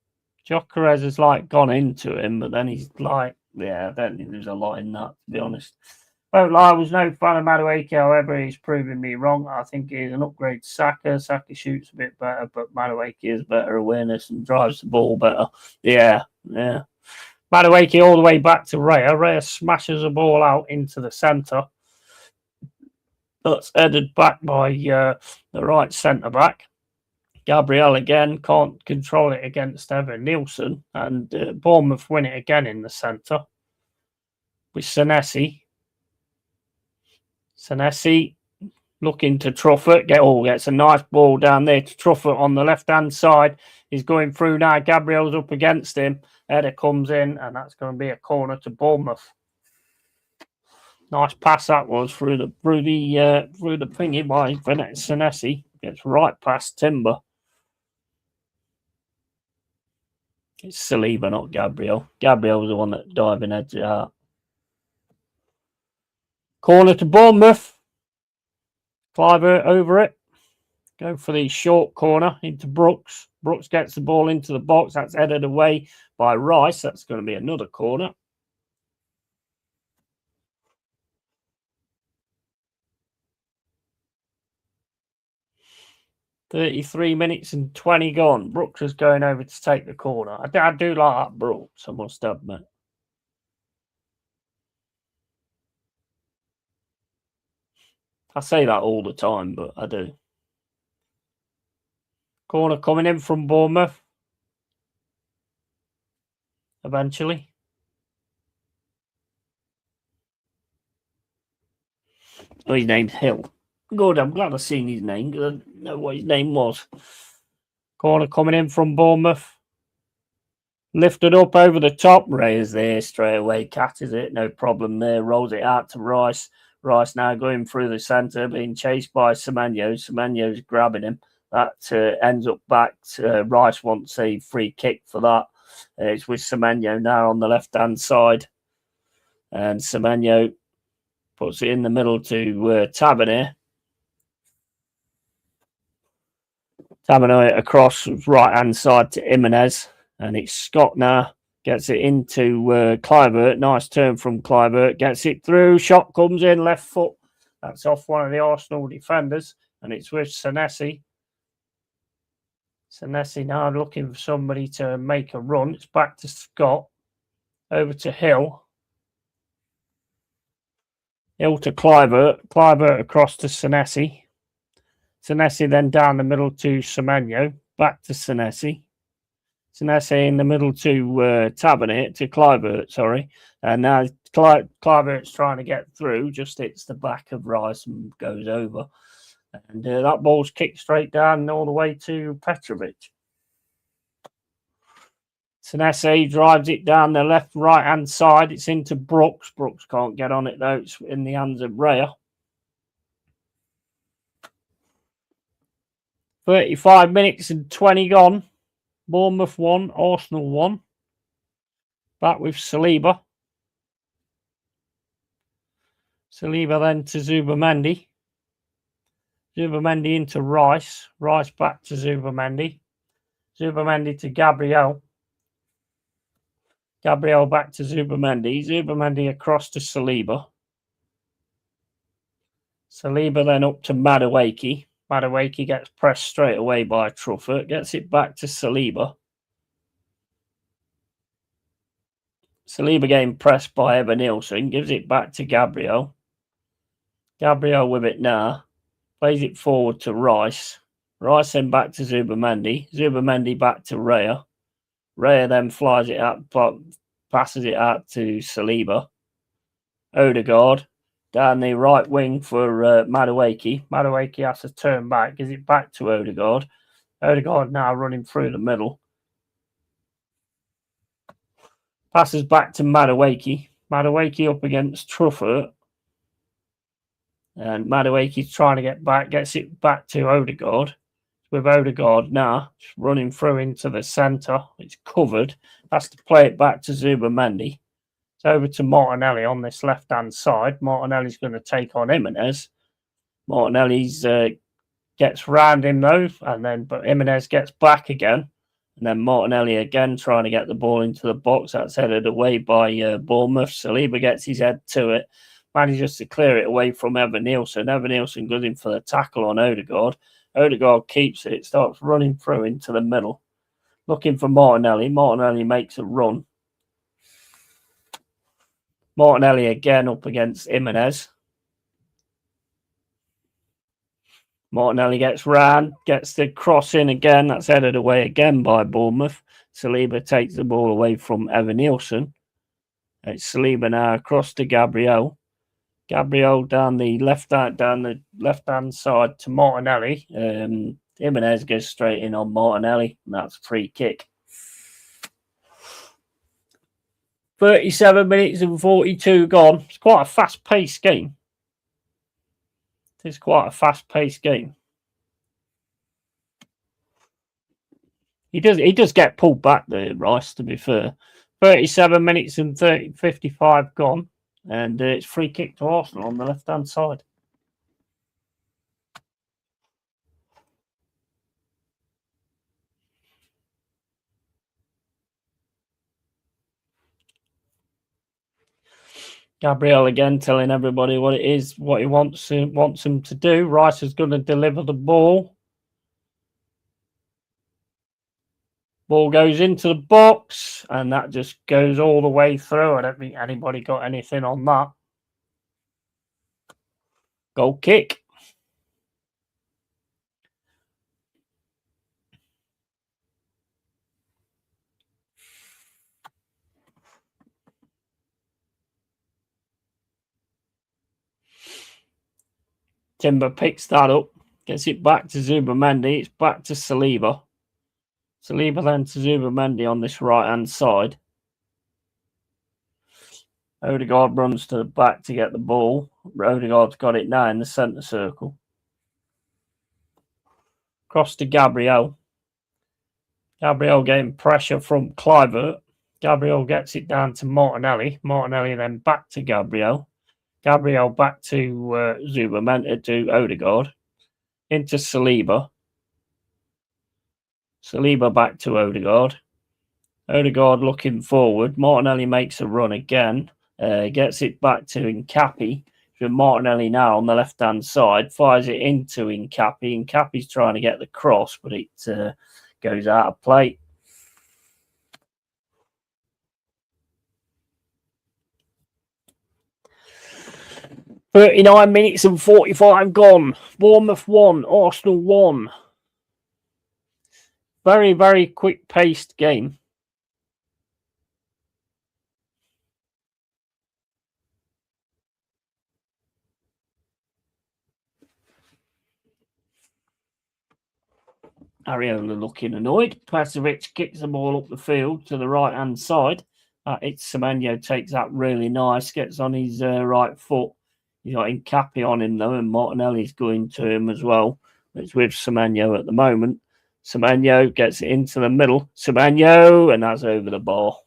Gyökeres has gone into him, but then he's I don't think there's a lot in that, to be honest. Well, I was no fan of Madueke, however, he's proving me wrong. I think he's an upgrade to Saka. Saka shoots a bit better, but Madueke has better awareness and drives the ball better. Yeah. Madueke all the way back to Raya. Raya smashes the ball out into the centre. That's headed back by the right centre-back. Gabriel again can't control it against Evan Nielsen, and Bournemouth win it again in the centre with Senesi. Senesi looking to Truffert. Gets a nice ball down there to Truffert on the left-hand side. He's going through now. Gabriel's up against him. Header comes in, and that's going to be a corner to Bournemouth. Nice pass that was through the thingy by Senesi. Gets right past Timber. It's Saliba, not Gabriel. Gabriel's the one that diving heads it out. Corner to Bournemouth. Kluivert over it. Go for the short corner into Brooks. Brooks gets the ball into the box. That's headed away by Rice. That's going to be another corner. .33 minutes and 20 gone. Brooks is going over to take the corner. I do like that Brooks, I must admit. I say that all the time, but I do. Corner coming in from Bournemouth. Eventually. Oh, his name's Hill. Good, I'm glad I've seen his name because I know what his name was. Corner coming in from Bournemouth. Lifted up over the top. Ray is there straight away. Catches it. No problem there. Rolls it out to Rice. Rice now going through the centre, being chased by Semenyo. Semenyo's grabbing him. That ends up back. Rice wants a free kick for that. It's with Semenyo now on the left-hand side. And Semenyo puts it in the middle to Tavernier. Tavernier across right-hand side to Jimenez. And it's Scott now. Gets it into Kluivert. Nice turn from Kluivert. Gets it through. Shot comes in. Left foot. That's off one of the Arsenal defenders. And it's with Senesi. Senesi now looking for somebody to make a run. It's back to Scott. Over to Hill. Hill to Clivert. Clivert across to Senesi. Senesi then down the middle to Semenyo. Back to Senesi. Senesi in the middle to Tabernet, to Clivert, sorry. And now Clivert's trying to get through, just hits the back of Rice and goes over. And that ball's kicked straight down all the way to Petrovic. Senesi drives it down the right-hand side. It's into Brooks. Brooks can't get on it, though. It's in the hands of Raya. 35 minutes and 20 gone. Bournemouth 1, Arsenal 1. Back with Saliba. Saliba then to Zubamendi. Zubamendi into Rice. Rice back to Zubamendi. Zubamendi to Gabriel. Gabriel back to Zubamendi. Zubamendi across to Saliba. Saliba then up to Madueke. Madueke gets pressed straight away by Truffert. Gets it back to Saliba. Saliba getting pressed by Evan Nielsen. Gives it back to Gabriel. Gabriel with it now. Plays it forward to Rice. Rice then back to Zubamendi. Zubamendi back to Raya. Raya then flies it out, passes it out to Saliba. Odegaard down the right wing for Madueke. Madueke has to turn back, gives it back to Odegaard. Odegaard now running through the middle. Passes back to Madueke. Madueke up against Truffert. And Madueke's trying to get back, gets it back to Odegaard. With Odegaard now running through into the centre. It's covered. Has to play it back to Zubamendi. It's over to Martinelli on this left-hand side. Martinelli's going to take on Jimenez. Martinelli's gets round him though, but Jimenez gets back again. And then Martinelli again trying to get the ball into the box. That's headed away by Bournemouth. Saliba gets his head to it. Manages to clear it away from Evan Nielsen. Evan Nielsen goes in for the tackle on Odegaard. Odegaard keeps it. It starts running through into the middle. Looking for Martinelli. Martinelli makes a run. Martinelli again up against Jimenez. Martinelli gets round. Gets the cross in again. That's headed away again by Bournemouth. Saliba takes the ball away from Evan Nielsen. It's Saliba now across to Gabriel. Gabriel down the left-hand side to Martinelli. Jimenez goes straight in on Martinelli, and that's a free kick. 37 minutes and 42 gone. It's quite a fast-paced game. It's quite a fast-paced game. He does get pulled back there, Rice, to be fair. 37 minutes and 55 gone. And it's free kick to Arsenal on the left-hand side. Gabriel again telling everybody what it is, what he wants them to do. Rice is going to deliver the ball. Ball goes into the box, and that just goes all the way through. I don't think anybody got anything on that. Goal kick. Timber picks that up, gets it back to Zubamendi. It's back to Saliba. Saliba then to Zubamendi on this right-hand side. Odegaard runs to the back to get the ball. Odegaard's got it now in the centre circle. Cross to Gabriel. Gabriel getting pressure from Clivert. Gabriel gets it down to Martinelli. Martinelli then back to Gabriel. Gabriel back to Zubamendi, to Odegaard. Into Saliba. Saliba back to Odegaard. Odegaard looking forward. Martinelli makes a run again. Gets it back to Nkappi. So Martinelli now on the left-hand side. Fires it into Nkappi. Nkappi's trying to get the cross, but it goes out of play. 39 minutes and 45 gone. Bournemouth 1, Arsenal 1. Very, very quick-paced game. Ariola looking annoyed. Klasovic kicks the ball up the field to the right-hand side. It's Semenyo takes that really nice, gets on his right foot. He's got Incapi on him, though, and Martinelli's going to him as well. It's with Semenyo at the moment. Semenyo gets it into the middle. Semenyo, and that's over the bar.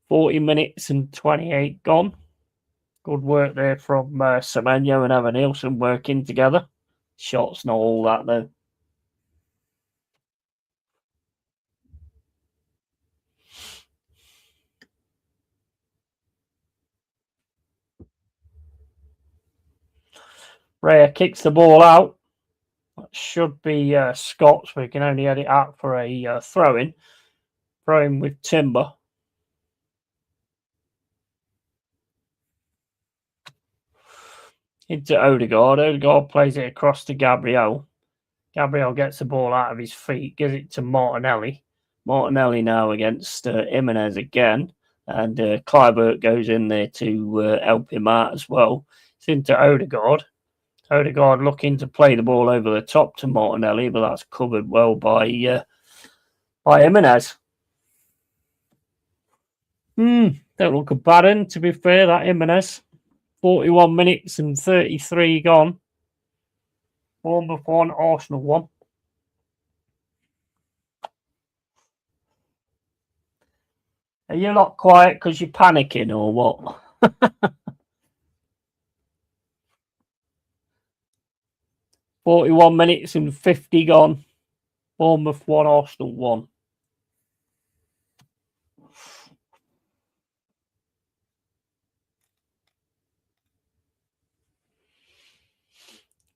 40 minutes and 28 gone. Good work there from Semenyo and Evan Nielsen working together. Shots not all that, though. Raya kicks the ball out. That should be Scott's. We can only edit out for a throw-in. Throw-in with Timber. Into Odegaard. Odegaard plays it across to Gabriel. Gabriel gets the ball out of his feet, gives it to Martinelli. Martinelli now against Jimenez again. And Kluivert goes in there to help him out as well. It's into Odegaard. Odegaard looking to play the ball over the top to Martinelli, but that's covered well by Jimenez. Don't look a bad one, to be fair, that Jimenez. 41 minutes and 33 gone. Bournemouth 1, Arsenal 1. Are you not quiet because you're panicking or what? 41 minutes and 50 gone. Bournemouth 1, Arsenal 1.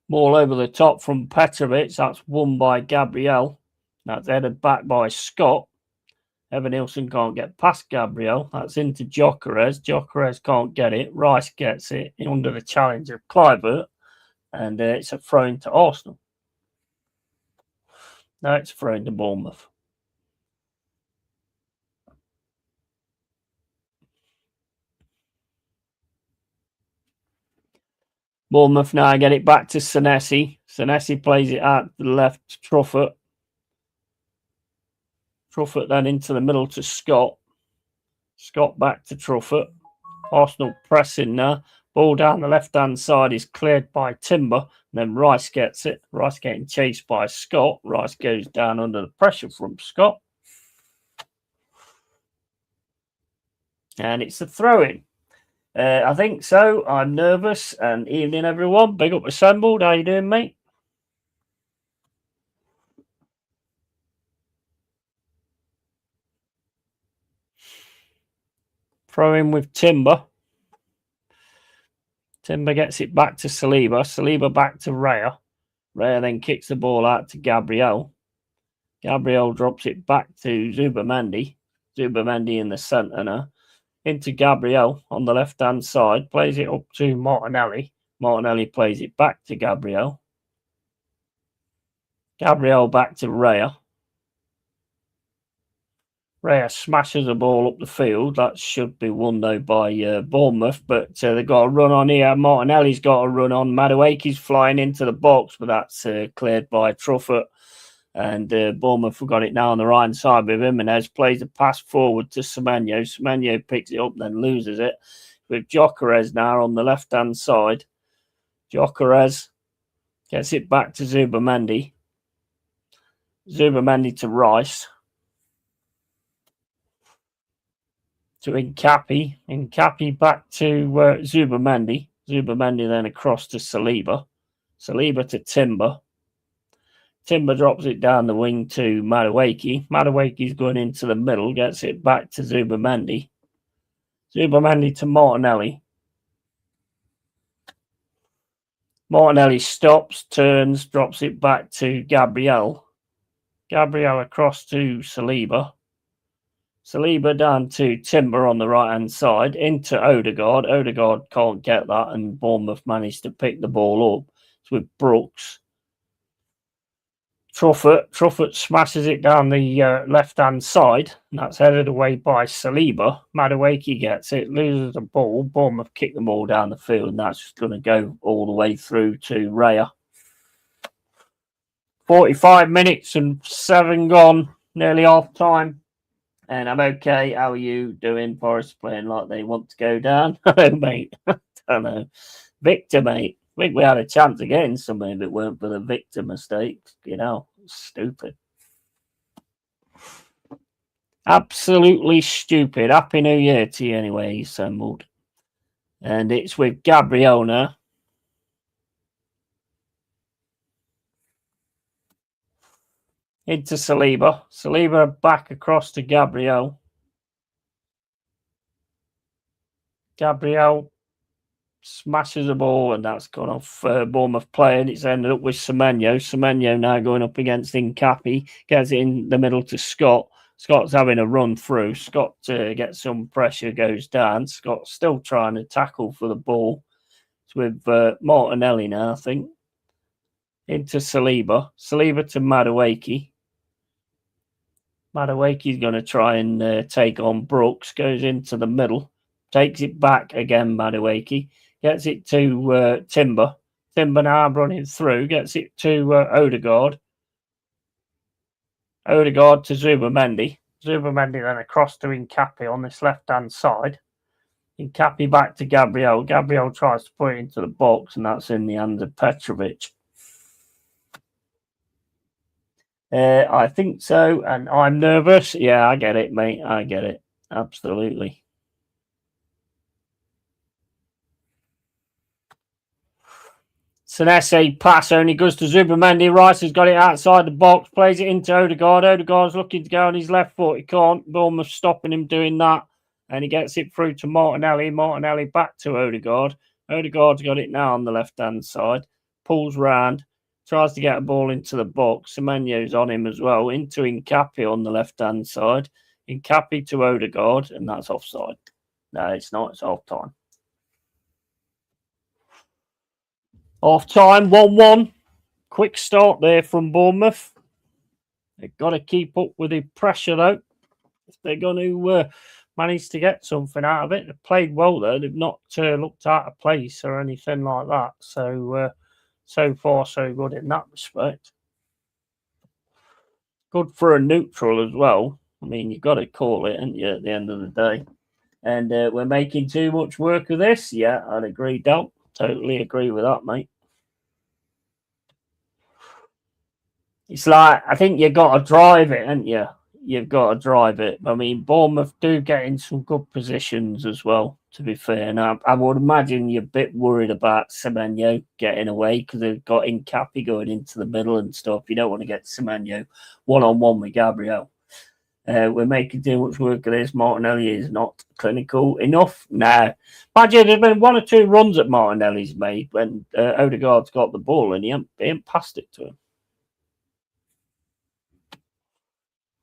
Ball over the top from Petrovic. That's won by Gabriel. That's headed back by Scott. Evan Nielsen can't get past Gabriel. That's into Gyökeres. Gyökeres can't get it. Rice gets it under the challenge of Kluivert. And it's a throw to Arsenal. No, it's a throw to Bournemouth. Bournemouth now get it back to Senesi. Senesi plays it out to the left to Truffert. Truffert then into the middle to Scott. Scott back to Truffert. Arsenal pressing now. Ball down the left-hand side is cleared by Timber. And then Rice gets it. Rice getting chased by Scott. Rice goes down under the pressure from Scott. And it's a throw-in. I think so. I'm nervous. And evening, everyone. Big up assembled. How you doing, mate? Throw in with Timber. Timber gets it back to Saliba. Saliba back to Raya. Raya then kicks the ball out to Gabriel. Gabriel drops it back to Zubamendi. Zubamendi in the centre now. Into Gabriel on the left-hand side. Plays it up to Martinelli. Martinelli plays it back to Gabriel. Gabriel back to Raya. Raya smashes the ball up the field. That should be won, though, by Bournemouth. But they've got a run on here. Martinelli's got a run on. Madueke's flying into the box, but that's cleared by Truffert. And Bournemouth have got it now on the right side with Jimenez. Plays a pass forward to Semenyo. Semenyo picks it up, then loses it. With Gyökeres now on the left-hand side. Gyökeres gets it back to Zubamendi. Zubamendi to Rice. To Incapi. Incapi back to Zubamendi. Zubamendi then across to Saliba. Saliba to Timber. Timber drops it down the wing to Madueke. Madueke's going into the middle. Gets it back to Zubamendi. Zubamendi to Martinelli. Martinelli stops, turns, drops it back to Gabriel. Gabriel across to Saliba. Saliba down to Timber on the right-hand side, into Odegaard. Odegaard can't get that, and Bournemouth managed to pick the ball up. It's with Brooks. Truffert smashes it down the left-hand side, and that's headed away by Saliba. Madueke gets it, loses the ball. Bournemouth kick the ball down the field, and that's just going to go all the way through to Raya. 45 minutes and 7 gone, nearly half time. And I'm okay. How are you doing? Forest playing like they want to go down. Oh, mate. I don't know. Victor, mate. I think we had a chance of getting something if it weren't for the Victor mistakes. You know, stupid. Absolutely stupid. Happy New Year to you anyway, assembled. And it's with Gabriel now. Into Saliba. Saliba back across to Gabriel. Gabriel smashes the ball, and that's gone off Bournemouth player, and it's ended up with Semenyo. Semenyo now going up against Incapi, gets it in the middle to Scott. Scott's having a run through. Scott gets some pressure, goes down. Scott's still trying to tackle for the ball. It's with Martinelli now, I think. Into Saliba. Saliba to Madueke. Madueke's going to try and take on Brooks. Goes into the middle. Takes it back again, Madueke. Gets it to Timber. Timber now running through. Gets it to Odegaard. Odegaard to Zubamendi. Zubamendi then across to Incapi on this left-hand side. Incapi back to Gabriel. Gabriel tries to put it into the box, and that's in the hands of Petrovic. I think so, and I'm nervous. Yeah, I get it, mate. I get it. Absolutely. Senesi pass only goes to Zubamendi. Rice has got it outside the box, plays it into Odegaard. Odegaard's looking to go on his left foot. He can't. Bournemouth stopping him doing that. And he gets it through to Martinelli. Martinelli back to Odegaard. Odegaard's got it now on the left-hand side. Pulls round. Tries to get a ball into the box. Semenyo's on him as well. Into Incapi on the left-hand side. Incapi to Odegaard. And that's offside. No, it's not. It's half-time. Half time, 1-1. Quick start there from Bournemouth. They've got to keep up with the pressure, though, if they're going to manage to get something out of it. They've played well, though. They've not looked out of place or anything like that. So, so far, so good in that respect. Good for a neutral as well. I mean, you've got to call it, haven't you, at the end of the day? And we're making too much work of this. Yeah, I'd agree, Del. Totally agree with that, mate. It's like, I think you've got to drive it, haven't you? You've got to drive it. I mean, Bournemouth do get in some good positions as well, to be fair. And I would imagine you're a bit worried about Semenyo getting away because they've got Incapi going into the middle and stuff. You don't want to get Semenyo one-on-one with Gabriel. We're making too much work of this. Martinelli is not clinical enough. Nah. Imagine there's been 1 or 2 runs that Martinelli's made when Odegaard's got the ball and he ain't passed it to him.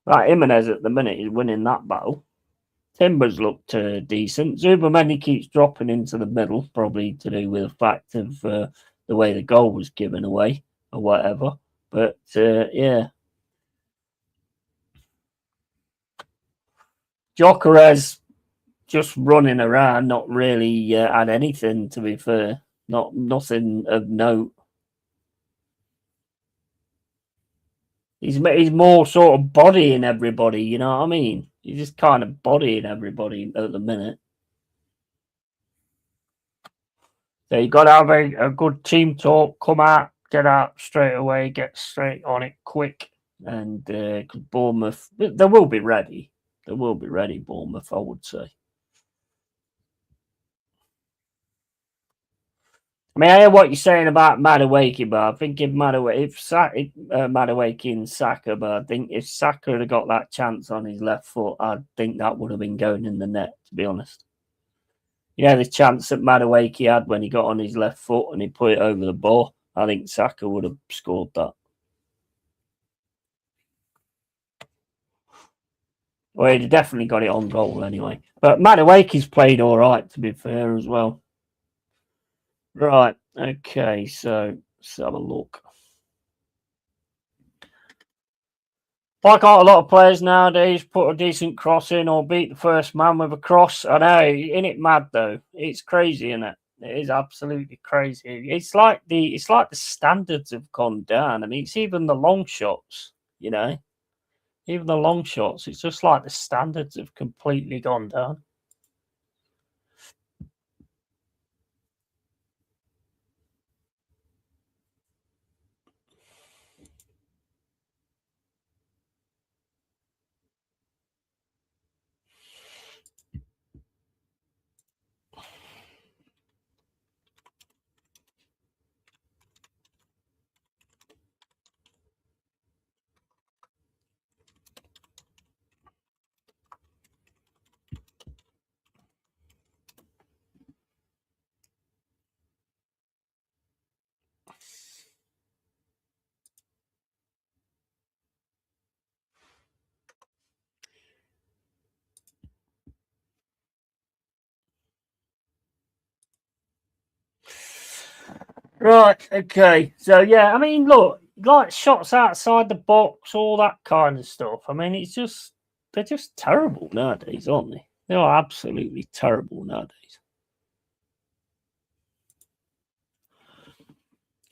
Right, Jimenez at the minute is winning that battle. Timbers looked decent. Zubamendi keeps dropping into the middle, probably to do with the fact of the way the goal was given away or whatever. But, yeah. Gyökeres just running around, not really had anything, to be fair. Nothing of note. He's more sort of bodying everybody, you know what I mean? He's just kind of bodying everybody at the minute. So you've got to have a good team talk, come out, get out straight away, get straight on it quick. And Bournemouth, they will be ready. They will be ready, Bournemouth, I would say. I mean, I hear what you're saying about Madueke, but I think if Madueke and Saka, but I think if Saka had got that chance on his left foot, I think that would have been going in the net, to be honest. Yeah, the chance that Madueke had when he got on his left foot and he put it over the bar, I think Saka would have scored that. Well, he definitely got it on goal anyway. But Madueke's played all right, to be fair, as well. Right. Okay. So let's have a look. Like a lot of players nowadays, put a decent cross in or beat the first man with a cross. I know, isn't it mad though? It's crazy, isn't it? It is absolutely crazy. It's like the standards have gone down. I mean, it's even the long shots, you know, even the long shots. It's just like the standards have completely gone down. Right. Okay. So yeah, I mean, look, like shots outside the box, all that kind of stuff. I mean, they're just terrible nowadays, aren't they? They are absolutely terrible nowadays.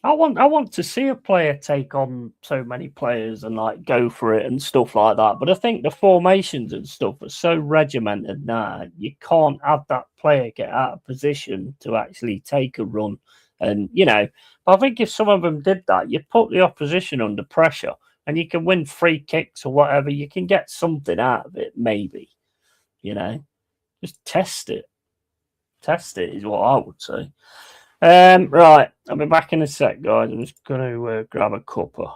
I want to see a player take on so many players and like go for it and stuff like that. But I think the formations and stuff are so regimented now. You can't have that player get out of position to actually take a run. And I think if some of them did that, you'd put the opposition under pressure, and you can win free kicks or whatever. You can get something out of it, maybe. You know, just test it. Test it is what I would say. Right, I'll be back in a sec, guys. I'm just going to grab a cuppa.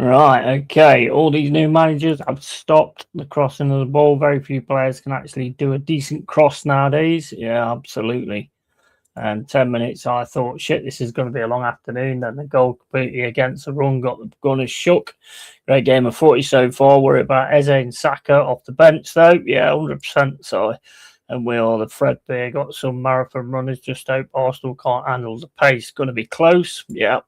Right, okay. All these new managers have stopped the crossing of the ball. Very few players can actually do a decent cross nowadays. Yeah, absolutely. And 10 minutes, I thought, shit, this is going to be a long afternoon. Then the goal completely against the run got the gunners shook. Great game of footy so far. Worry about Eze and Saka off the bench, though. Yeah, 100% so. And we all the threadbare got some marathon runners. Just hope Arsenal can't handle the pace. Going to be close. Yeah.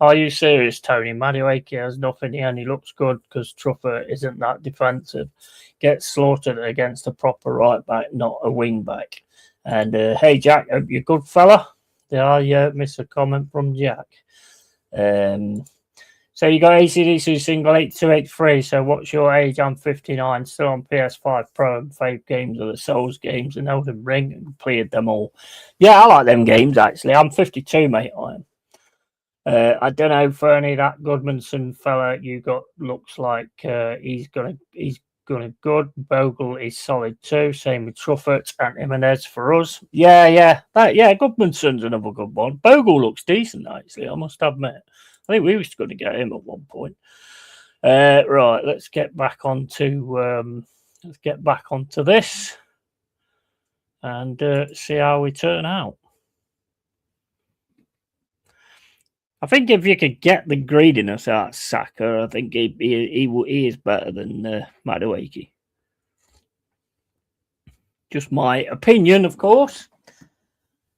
Are you serious, Tony? Madueke has nothing. He only looks good because Truffer isn't that defensive. Gets slaughtered against a proper right back, not a wing back. And hey, Jack, hope you're good fella. Did I miss a comment from Jack? So you got ACDC single 8283. So what's your age? I'm 59, still on PS5 Pro and fave games are the Souls games and Elden Ring and cleared them all. Yeah, I like them games actually. I'm 52, mate. I am. I don't know, Fernie, that Goodmanson fella you got looks like he's gonna good. Bogle is solid too. Same with Truffert and Jimenez for us. Yeah. Goodmanson's another good one. Bogle looks decent actually, I must admit. I think we was going to get him at one point. Right, let's get back onto this and see how we turn out. I think if you could get the greediness out of Saka, I think he is better than Madueke. Just my opinion, of course.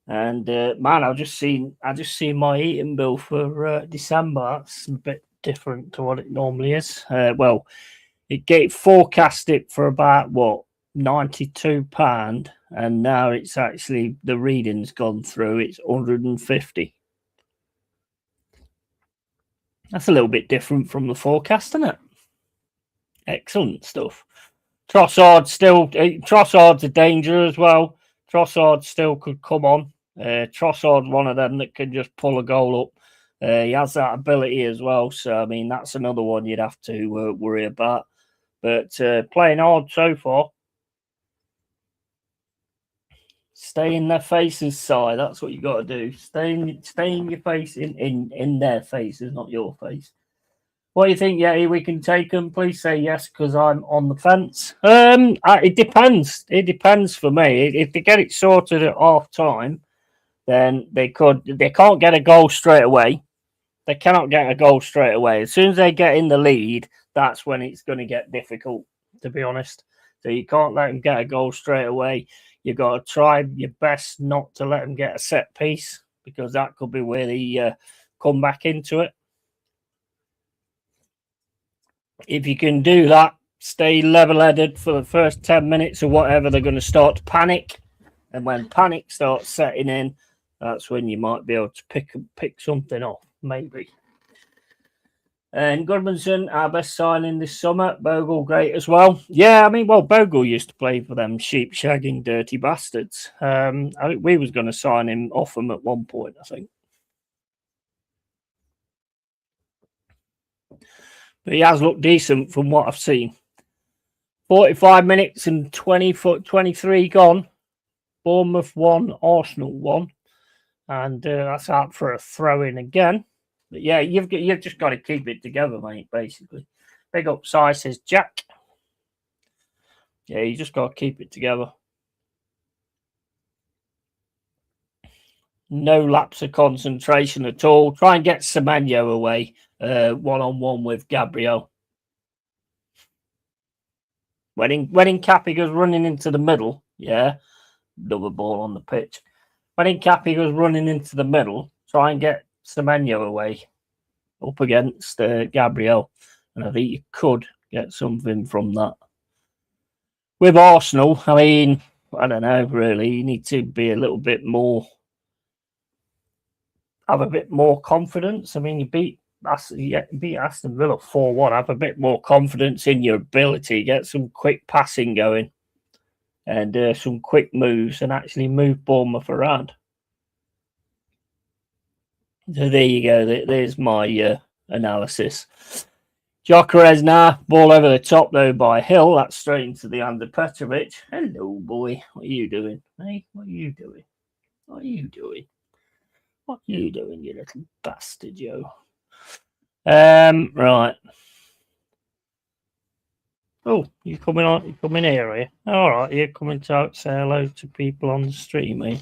And man, I just seen my eating bill for December. That's a bit different to what it normally is. Well, it forecasted for about what £92, and now it's actually the reading's gone through. It's 150. That's a little bit different from the forecast, isn't it? Excellent stuff. Trossard's a danger as well. Trossard still could come on. Trossard's one of them that can just pull a goal up. He has that ability as well. So, I mean, that's another one you'd have to worry about. But playing hard so far. Stay in their faces, Si. That's what you got to do. Stay in your face, in their faces, not your face. What do you think, Yeti? We can take them. Please say yes, because I'm on the fence. It depends. It depends for me. If they get it sorted at half time, then they can't get a goal straight away. They cannot get a goal straight away. As soon as they get in the lead, that's when it's going to get difficult, to be honest. So you can't let them get a goal straight away. You've got to try your best not to let them get a set piece, because that could be where they come back into it. If you can do that, stay level-headed for the first 10 minutes or whatever, they're going to start to panic. And when panic starts setting in, that's when you might be able to pick something off, maybe. And Goodmanson, our best signing this summer. Bogle, great as well. Yeah, I mean, well, Bogle used to play for them sheep shagging dirty bastards. I think we was going to sign him off him at one point, I think. But he has looked decent from what I've seen. 45 minutes and 23 gone. Bournemouth 1, Arsenal 1. And that's out for a throw-in again. But yeah, you've just got to keep it together, mate, basically. Big up Si, says Jack. Yeah, you just got to keep it together. No lapse of concentration at all. Try and get Semenyo away one-on-one with Gabriel. When Nkappi goes running into the middle, yeah, another ball on the pitch. When Nkappi goes running into the middle, try and get Semenyo away up against Gabriel. And I think you could get something from that. With Arsenal, I mean, I don't know, really. You need to be a little bit more, have a bit more confidence. I mean, you beat Aston Villa 4-1. Have a bit more confidence in your ability. Get some quick passing going and some quick moves and actually move Bournemouth around. So there you go. There's my analysis. Gyökeres now, ball over the top though by Hill. That's straight into the under Petrovic. Hello, boy. What are you doing? Hey, what are you doing? What are you doing? What are you doing, you little bastard, Joe? Right. Oh, you coming on? You coming here, are you? All right, you're coming to say hello to people on the stream, eh?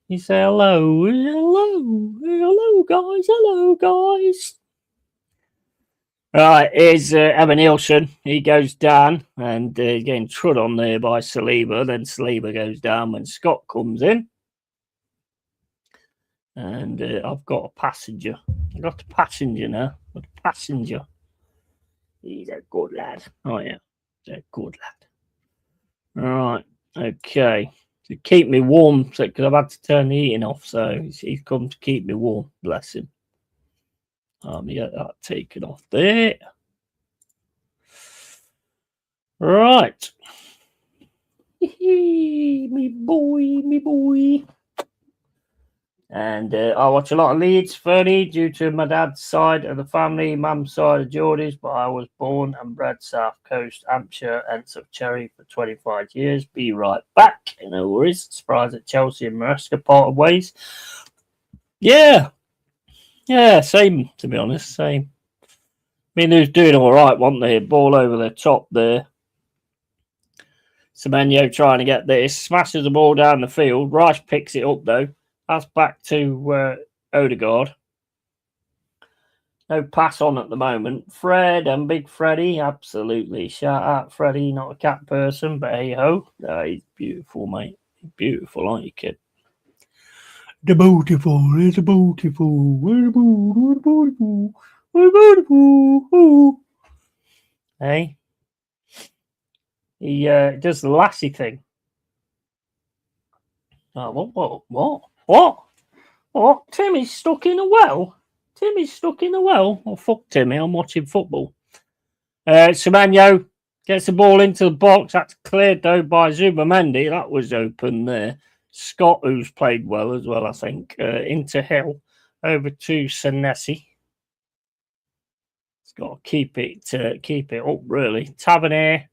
You say hello, hello, guys. Right, here's Evan Nielsen. He goes down and getting trod on there by Saliba. Then Saliba goes down when Scott comes in. And I've got a passenger. I've got a passenger now. Got a passenger. He's a good lad. Oh, yeah. He's a good lad. All right. Okay. To keep me warm, because I've had to turn the heating off, so he's come to keep me warm. Bless him. Let me get that taken off there. Right. Me boy. And I watch a lot of Leeds, Fernie, due to my dad's side of the family, mum's side of Geordies, but I was born and bred South Coast, Hampshire, Ents of Cherry for 25 years. Be right back. No worries. Surprised that Chelsea and Maresca parted ways. Yeah, same, to be honest, same. I mean, they was doing all right, weren't they? Ball over the top there. Semenyo trying to get this, smashes the ball down the field. Rice picks it up, though. That's back to Odegaard. No pass on at the moment. Fred and Big Freddy, absolutely. Shout out Freddy, not a cat person, but hey ho. He's beautiful, mate. Beautiful, aren't you, kid? The beautiful, it's beautiful. We're beautiful. We're beautiful. Hey? He does the lassie thing. Oh, what? Timmy's stuck in a well? Oh, fuck Timmy, I'm watching football. Semenyo gets the ball into the box. That's cleared, though, by Zubamendi. That was open there. Scott, who's played well as well, I think. Into Hill. Over to Senesi. He's got to keep it up, really. Tavernier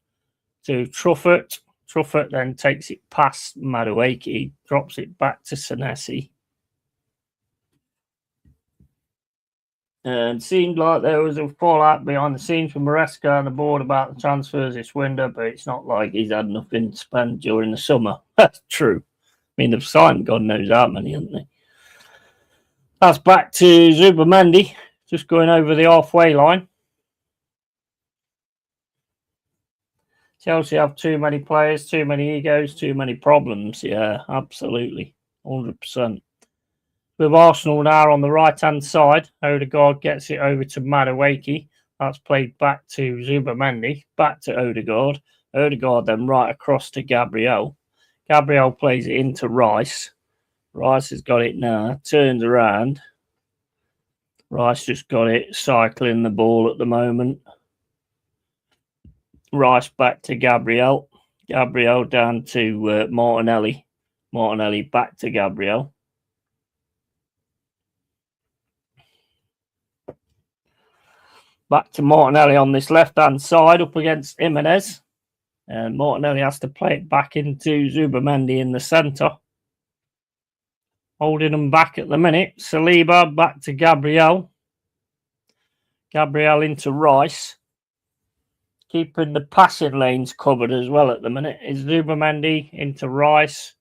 to Truffert. Truffert then takes it past Madueke, drops it back to Senesi. And seemed like there was a fallout behind the scenes from Maresca and the board about the transfers this window, but it's not like he's had nothing to spend during the summer. That's true. I mean, they've signed God knows how many, haven't they? That's back to Zubamendi, just going over the halfway line. Chelsea have too many players, too many egos, too many problems. Yeah, absolutely. 100%. With Arsenal now on the right-hand side, Odegaard gets it over to Madueke. That's played back to Zubamendi, back to Odegaard. Odegaard then right across to Gabriel. Gabriel plays it into Rice. Rice has got it now, turns around. Rice just got it, cycling the ball at the moment. Rice back to Gabriel. Gabriel down to Martinelli. Martinelli back to Gabriel. Back to Martinelli on this left-hand side up against Jimenez. And Martinelli has to play it back into Zubamendi in the centre. Holding them back at the minute. Saliba back to Gabriel. Gabriel into Rice. Keeping the passing lanes covered as well at the minute is Zubamendi into Rice.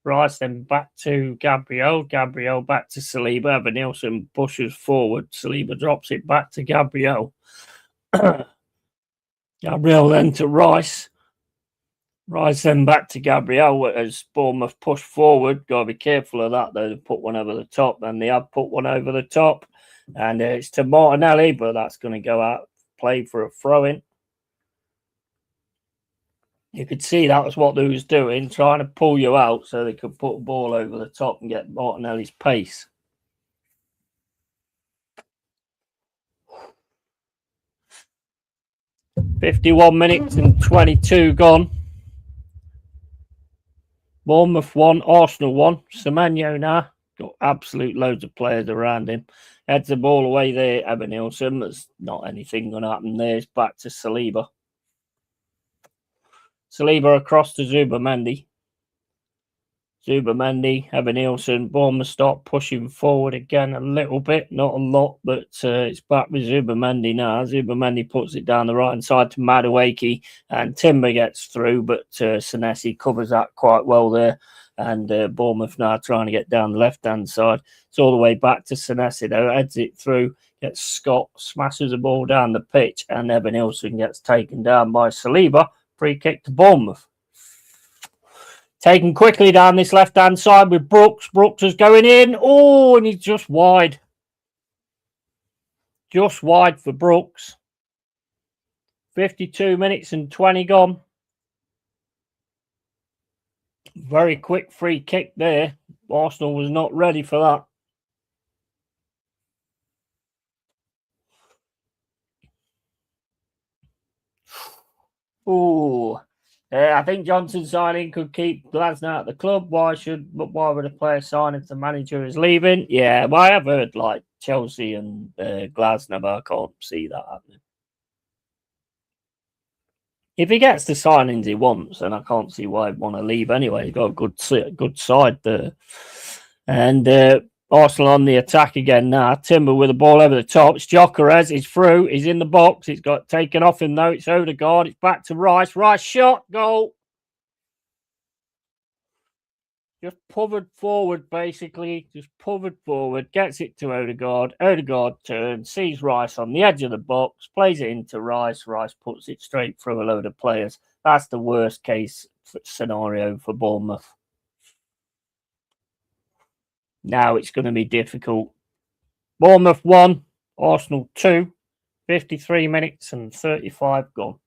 Rice then back to Gabriel. Gabriel back to Saliba. Evan Nielsen pushes forward. Saliba drops it back to Gabriel. Gabriel then to Rice. Rice then back to Gabriel as Bournemouth push forward. Got to be careful of that, though. They put one over the top, and they have put one over the top. And it's to Martinelli, but that's going to go out, play for a throw-in. You could see that was what they was doing, trying to pull you out so they could put a ball over the top and get Martinelli's pace. "51 minutes and 22 gone. Bournemouth 1, Arsenal 1. Semenyo now. Got absolute loads of players around him. Heads the ball away there, Evan Nielsen. There's not anything going to happen there. It's back to Saliba. Saliba across to Zubamendi. Zubimendi, Evan-Nielsen, Bournemouth start pushing forward again a little bit, not a lot, but it's back with Zubimendi now. Zubimendi puts it down the right-hand side to Madueke, and Timber gets through, but Senesi covers that quite well there. And Bournemouth now trying to get down the left-hand side. It's all the way back to Senesi, though. Heads it through, gets Scott, smashes the ball down the pitch, and Evan-Nielsen gets taken down by Saliba. Free kick to Bournemouth. Taken quickly down this left-hand side with Brooks. Brooks is going in. Oh, and he's just wide. Just wide for Brooks. 52 minutes and 20 gone. Very quick free kick there. Arsenal was not ready for that. Oh, I think Johnson signing could keep Glasner at the club. Why would a player sign if the manager is leaving? Yeah, well, I have heard like Chelsea and Glasner, but I can't see that happening. If he gets the signings he wants, then I can't see why he'd want to leave anyway. He's got a good side there. And Arsenal on the attack again now. Timber with the ball over the top. It's Gyökeres. He's through. He's in the box. He's got taken off him, though. It's Odegaard. It's back to Rice. Rice shot. Goal. Just puvered forward, basically. Just puvered forward. Gets it to Odegaard. Odegaard turns. Sees Rice on the edge of the box. Plays it into Rice. Rice puts it straight through a load of players. That's the worst case scenario for Bournemouth. Now it's going to be difficult. Bournemouth 1, Arsenal 2, 53 minutes and 35 gone.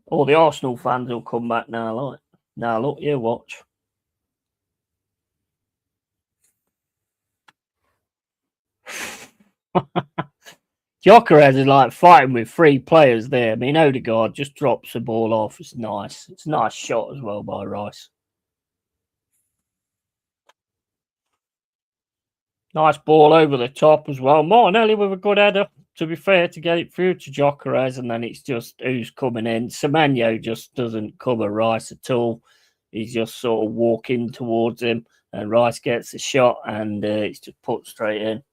All the Arsenal fans will come back now. Like, now look, you watch. Gyökeres is like fighting with 3 players there. I mean, Odegaard just drops the ball off. It's nice. It's a nice shot as well by Rice. Nice ball over the top as well. Martinelli with a good header, to be fair, to get it through to Gyökeres, and then it's just who's coming in. Semenyo just doesn't cover Rice at all. He's just sort of walking towards him, and Rice gets a shot, and it's just put straight in.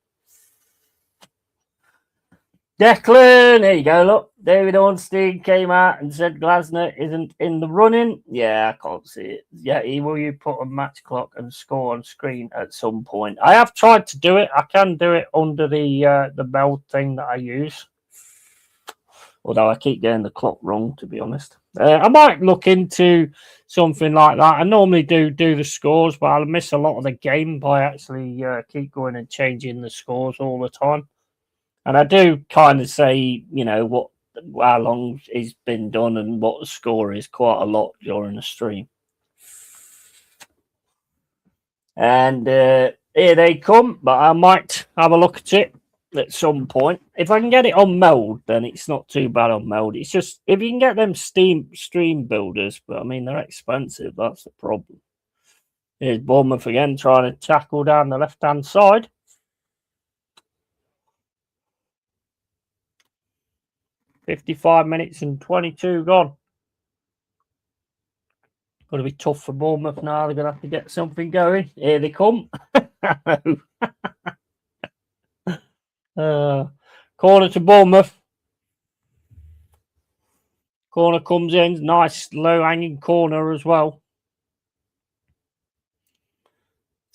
Declan, there you go, look. David Ornstein came out and said Glasner isn't in the running. Yeah, I can't see it. Yeah, will you put a match clock and score on screen at some point? I have tried to do it. I can do it under the bell thing that I use. Although I keep getting the clock wrong, to be honest. I might look into something like that. I normally do the scores, but I'll miss a lot of the game by actually keep going and changing the scores all the time. And I do kind of say, how long it's been done and what the score is quite a lot during the stream. And here they come, but I might have a look at it at some point. If I can get it on Meld, then it's not too bad on Meld. It's just, if you can get them stream builders, but I mean, they're expensive. That's the problem. Here's Bournemouth again, trying to tackle down the left-hand side. 55 minutes and 22 gone. Going to be tough for Bournemouth now. They're going to have to get something going. Here they come. Corner to Bournemouth. Corner comes in. Nice low-hanging corner as well.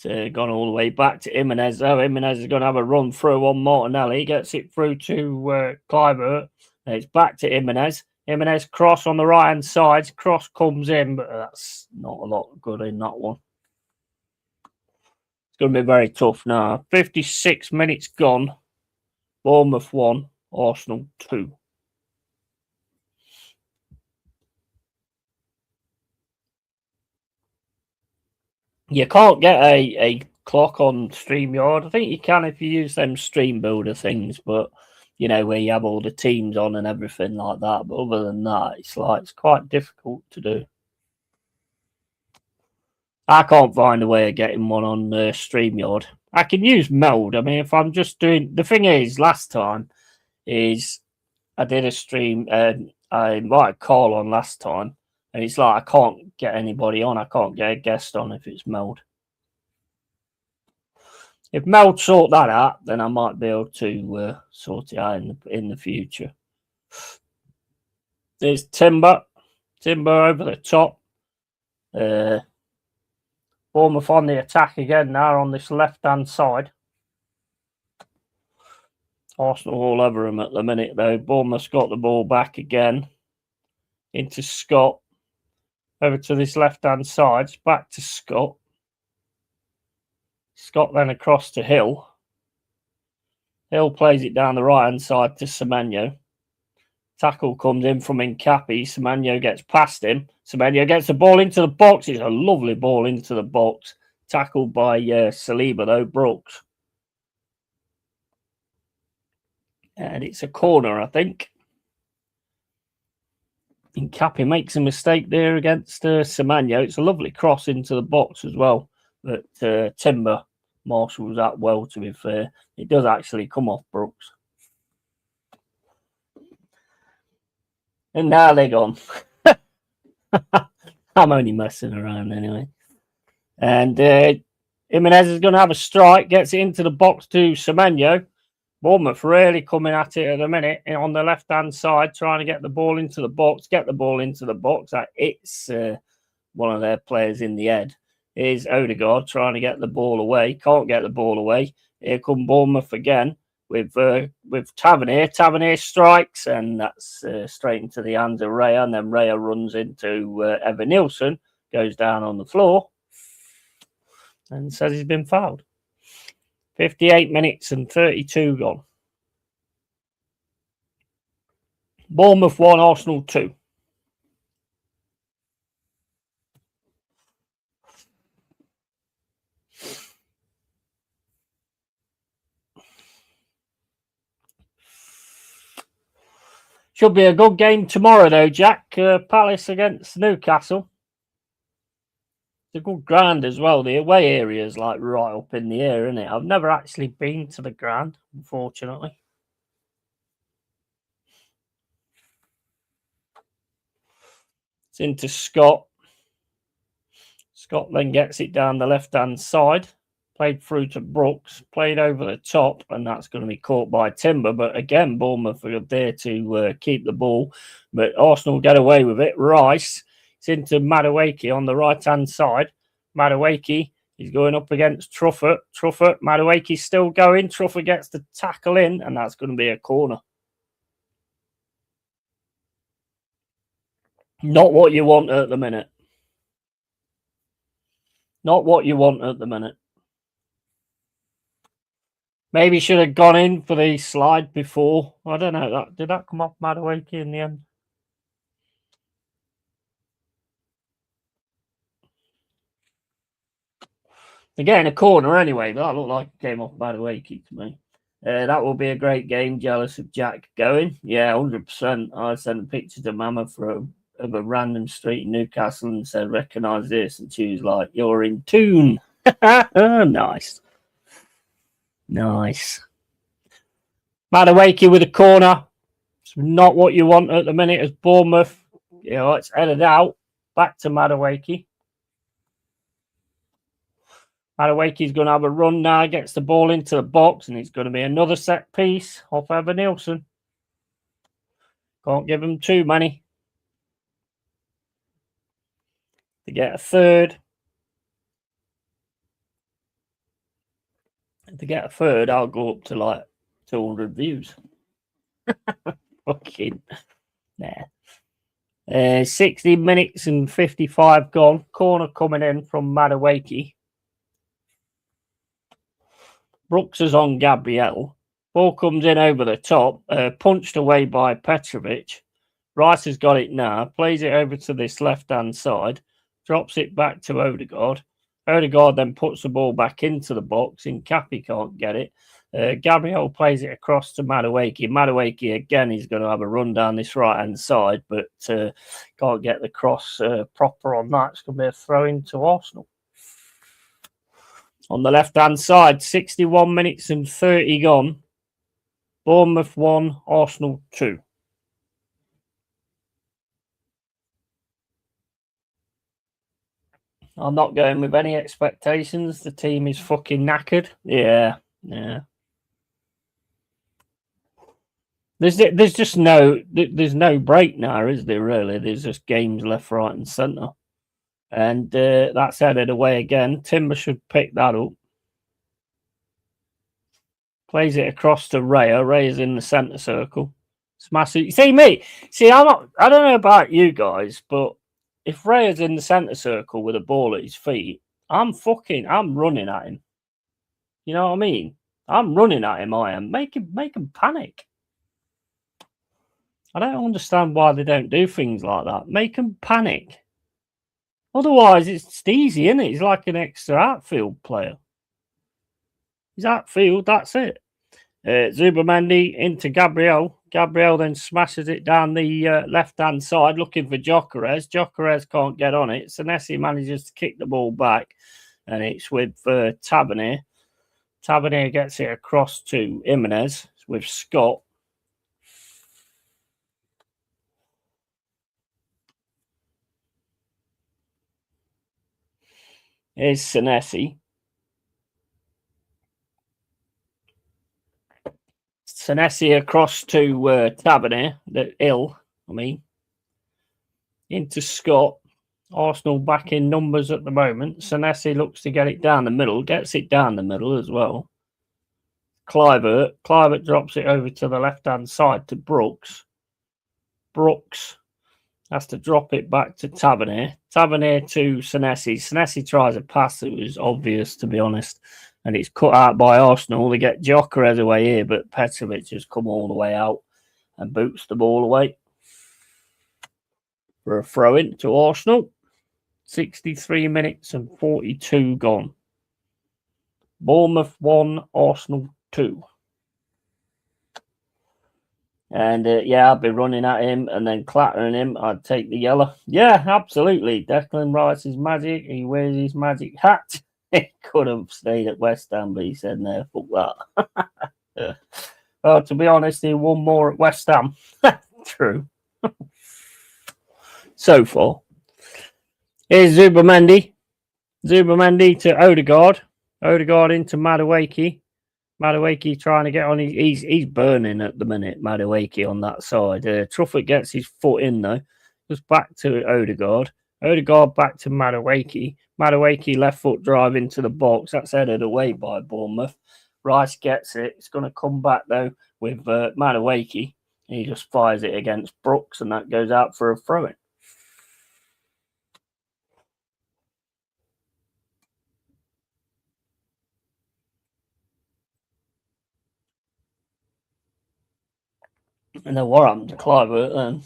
It's gone all the way back to Jimenez. Jimenez is going to have a run through on Martinelli. He gets it through to Kluivert. It's back to Jimenez. Jimenez cross on the right-hand side. Cross comes in, but that's not a lot good in that one. It's going to be very tough now. 56 minutes gone. Bournemouth 1, Arsenal 2. You can't get a clock on StreamYard. I think you can if you use them stream builder things, but where you have all the teams on and everything like that. But other than that, it's quite difficult to do. I can't find a way of getting one on StreamYard. I can use Meld. I mean, if I'm just doing... The thing is, last time is I did a stream. I invited Carl on last time, And it's like I can't get anybody on. I can't get a guest on if it's Meld. If Meld sort that out, then I might be able to sort it out in the future. There's Timber over the top. Bournemouth on the attack again now on this left-hand side. Arsenal all over him at the minute, though. Bournemouth's got the ball back again into Scott. Over to this left-hand side. It's back to Scott. Scott then across to Hill. Hill plays it down the right-hand side to Semenyo. Tackle comes in from Nkapi. Semenyo gets past him. Semenyo gets the ball into the box. It's a lovely ball into the box. Tackled by Saliba, though, Brooks. And it's a corner, I think. Nkapi makes a mistake there against Semenyo. It's a lovely cross into the box as well. But Timber marshals that well, to be fair. It does actually come off Brooks. And now they're gone. I'm only messing around anyway. And Jimenez is going to have a strike. Gets it into the box to Semenyo. Bournemouth really coming at it the minute on the left-hand side, trying to get the ball into the box. Get the ball into the box. It's one of their players in the head. Here's Odegaard trying to get the ball away. Can't get the ball away. Here come Bournemouth again with Tavernier. Tavernier strikes, and that's straight into the hands of Raya. And then Raya runs into Evan Nielsen, goes down on the floor, and says he's been fouled. 58 minutes and 32 gone. Bournemouth 1, Arsenal 2. Should be a good game tomorrow, though, Jack. Palace against Newcastle. It's a good ground as well. The away area is like right up in the air, isn't it? I've never actually been to the ground, unfortunately. It's into Scott. Scott then gets it down the left-hand side. Played through to Brooks. Played over the top, and that's going to be caught by Timber. But again, Bournemouth are there to keep the ball. But Arsenal get away with it. Rice. It's into Madueke on the right-hand side. Madueke is going up against Truffert. Madueke's still going. Truffert gets the tackle in, and that's going to be a corner. Not what you want at the minute. Not what you want at the minute. Maybe should have gone in for the slide before. I don't know. Did that come off Madueke in the end? Again, a corner anyway, but that looked like it came off Madueke to me. That will be a great game. Jealous of Jack going. Yeah, 100%. I sent a picture to Mama of a random street in Newcastle and said, recognise this. And she was like, you're in tune. Nice. Nice. Madueke with a corner. It's not what you want at the minute as Bournemouth. It's headed out. Back to Madueke. Madueke's going to have a run now. Gets the ball into the box, and it's going to be another set piece off Evan Nielsen. Can't give him too many. To get a third. To get a third, I'll go up to like 200 views. Fucking nah. 60 minutes and 55 gone. Corner coming in from Madueke. Brooks is on Gabriel. Ball comes in over the top. Punched away by Petrovic. Rice has got it now. Plays it over to this left-hand side. Drops it back to Odegaard. Odegaard then puts the ball back into the box. Nkapi can't get it. Gabriel plays it across to Madueke. Madueke again is going to have a run down this right-hand side, but can't get the cross proper on that. It's going to be a throw into Arsenal. On the left-hand side, 61 minutes and 30 gone. Bournemouth 1, Arsenal 2. I'm not going with any expectations. The team is fucking knackered. Yeah. There's just there's no break now, is there? Really, there's just games left, right, and centre, and that's headed away again. Timber should pick that up. Plays it across to Raya. Raya's in the centre circle. Smash it. See me. See, I'm not. I don't know about you guys, but if Raya's in the centre circle with a ball at his feet, I'm running at him. You know what I mean? I'm running at him. I am. Make him panic. I don't understand why they don't do things like that. Make them panic. Otherwise, it's easy, isn't it? He's like an extra outfield player. He's outfield, that's it. Zubamendi into Gabriel. Gabriel then smashes it down the left-hand side, looking for Gyökeres. Gyökeres can't get on it. Senesi manages to kick the ball back, and it's with Tavernier. Tavernier gets it across to Jimenez with Scott. Here's Senesi. Senesi across to Tavernier, into Scott. Arsenal back in numbers at the moment. Senesi looks to get it down the middle, gets it down the middle as well. Kluivert drops it over to the left-hand side to Brooks. Brooks has to drop it back to Tavernier. Tavernier to Senesi. Senesi tries a pass that was obvious, to be honest, and it's cut out by Arsenal. They get Gyökeres away here, but Petrovic has come all the way out and boots the ball away for a throw-in to Arsenal. 63 minutes and 42 gone. Bournemouth 1, Arsenal 2. And I'd be running at him and then clattering him. I'd take the yellow. Yeah, absolutely. Declan Rice is magic. He wears his magic hat. He could have stayed at West Ham, but he said no, fuck that. Well, to be honest, he won more at West Ham. True. So far. Here's Zubamendi. Zubamendi to Odegaard. Odegaard into Madueke. Madueke trying to get on. He's burning at the minute, Madueke on that side. Truffert gets his foot in, though. Goes back to Odegaard. Odegaard back to Madueke. Madueke left foot drive into the box. That's headed away by Bournemouth. Rice gets it. It's going to come back, though, with Madueke. He just fires it against Brooks, and that goes out for a throw-in. And then what happened to Kluivert then?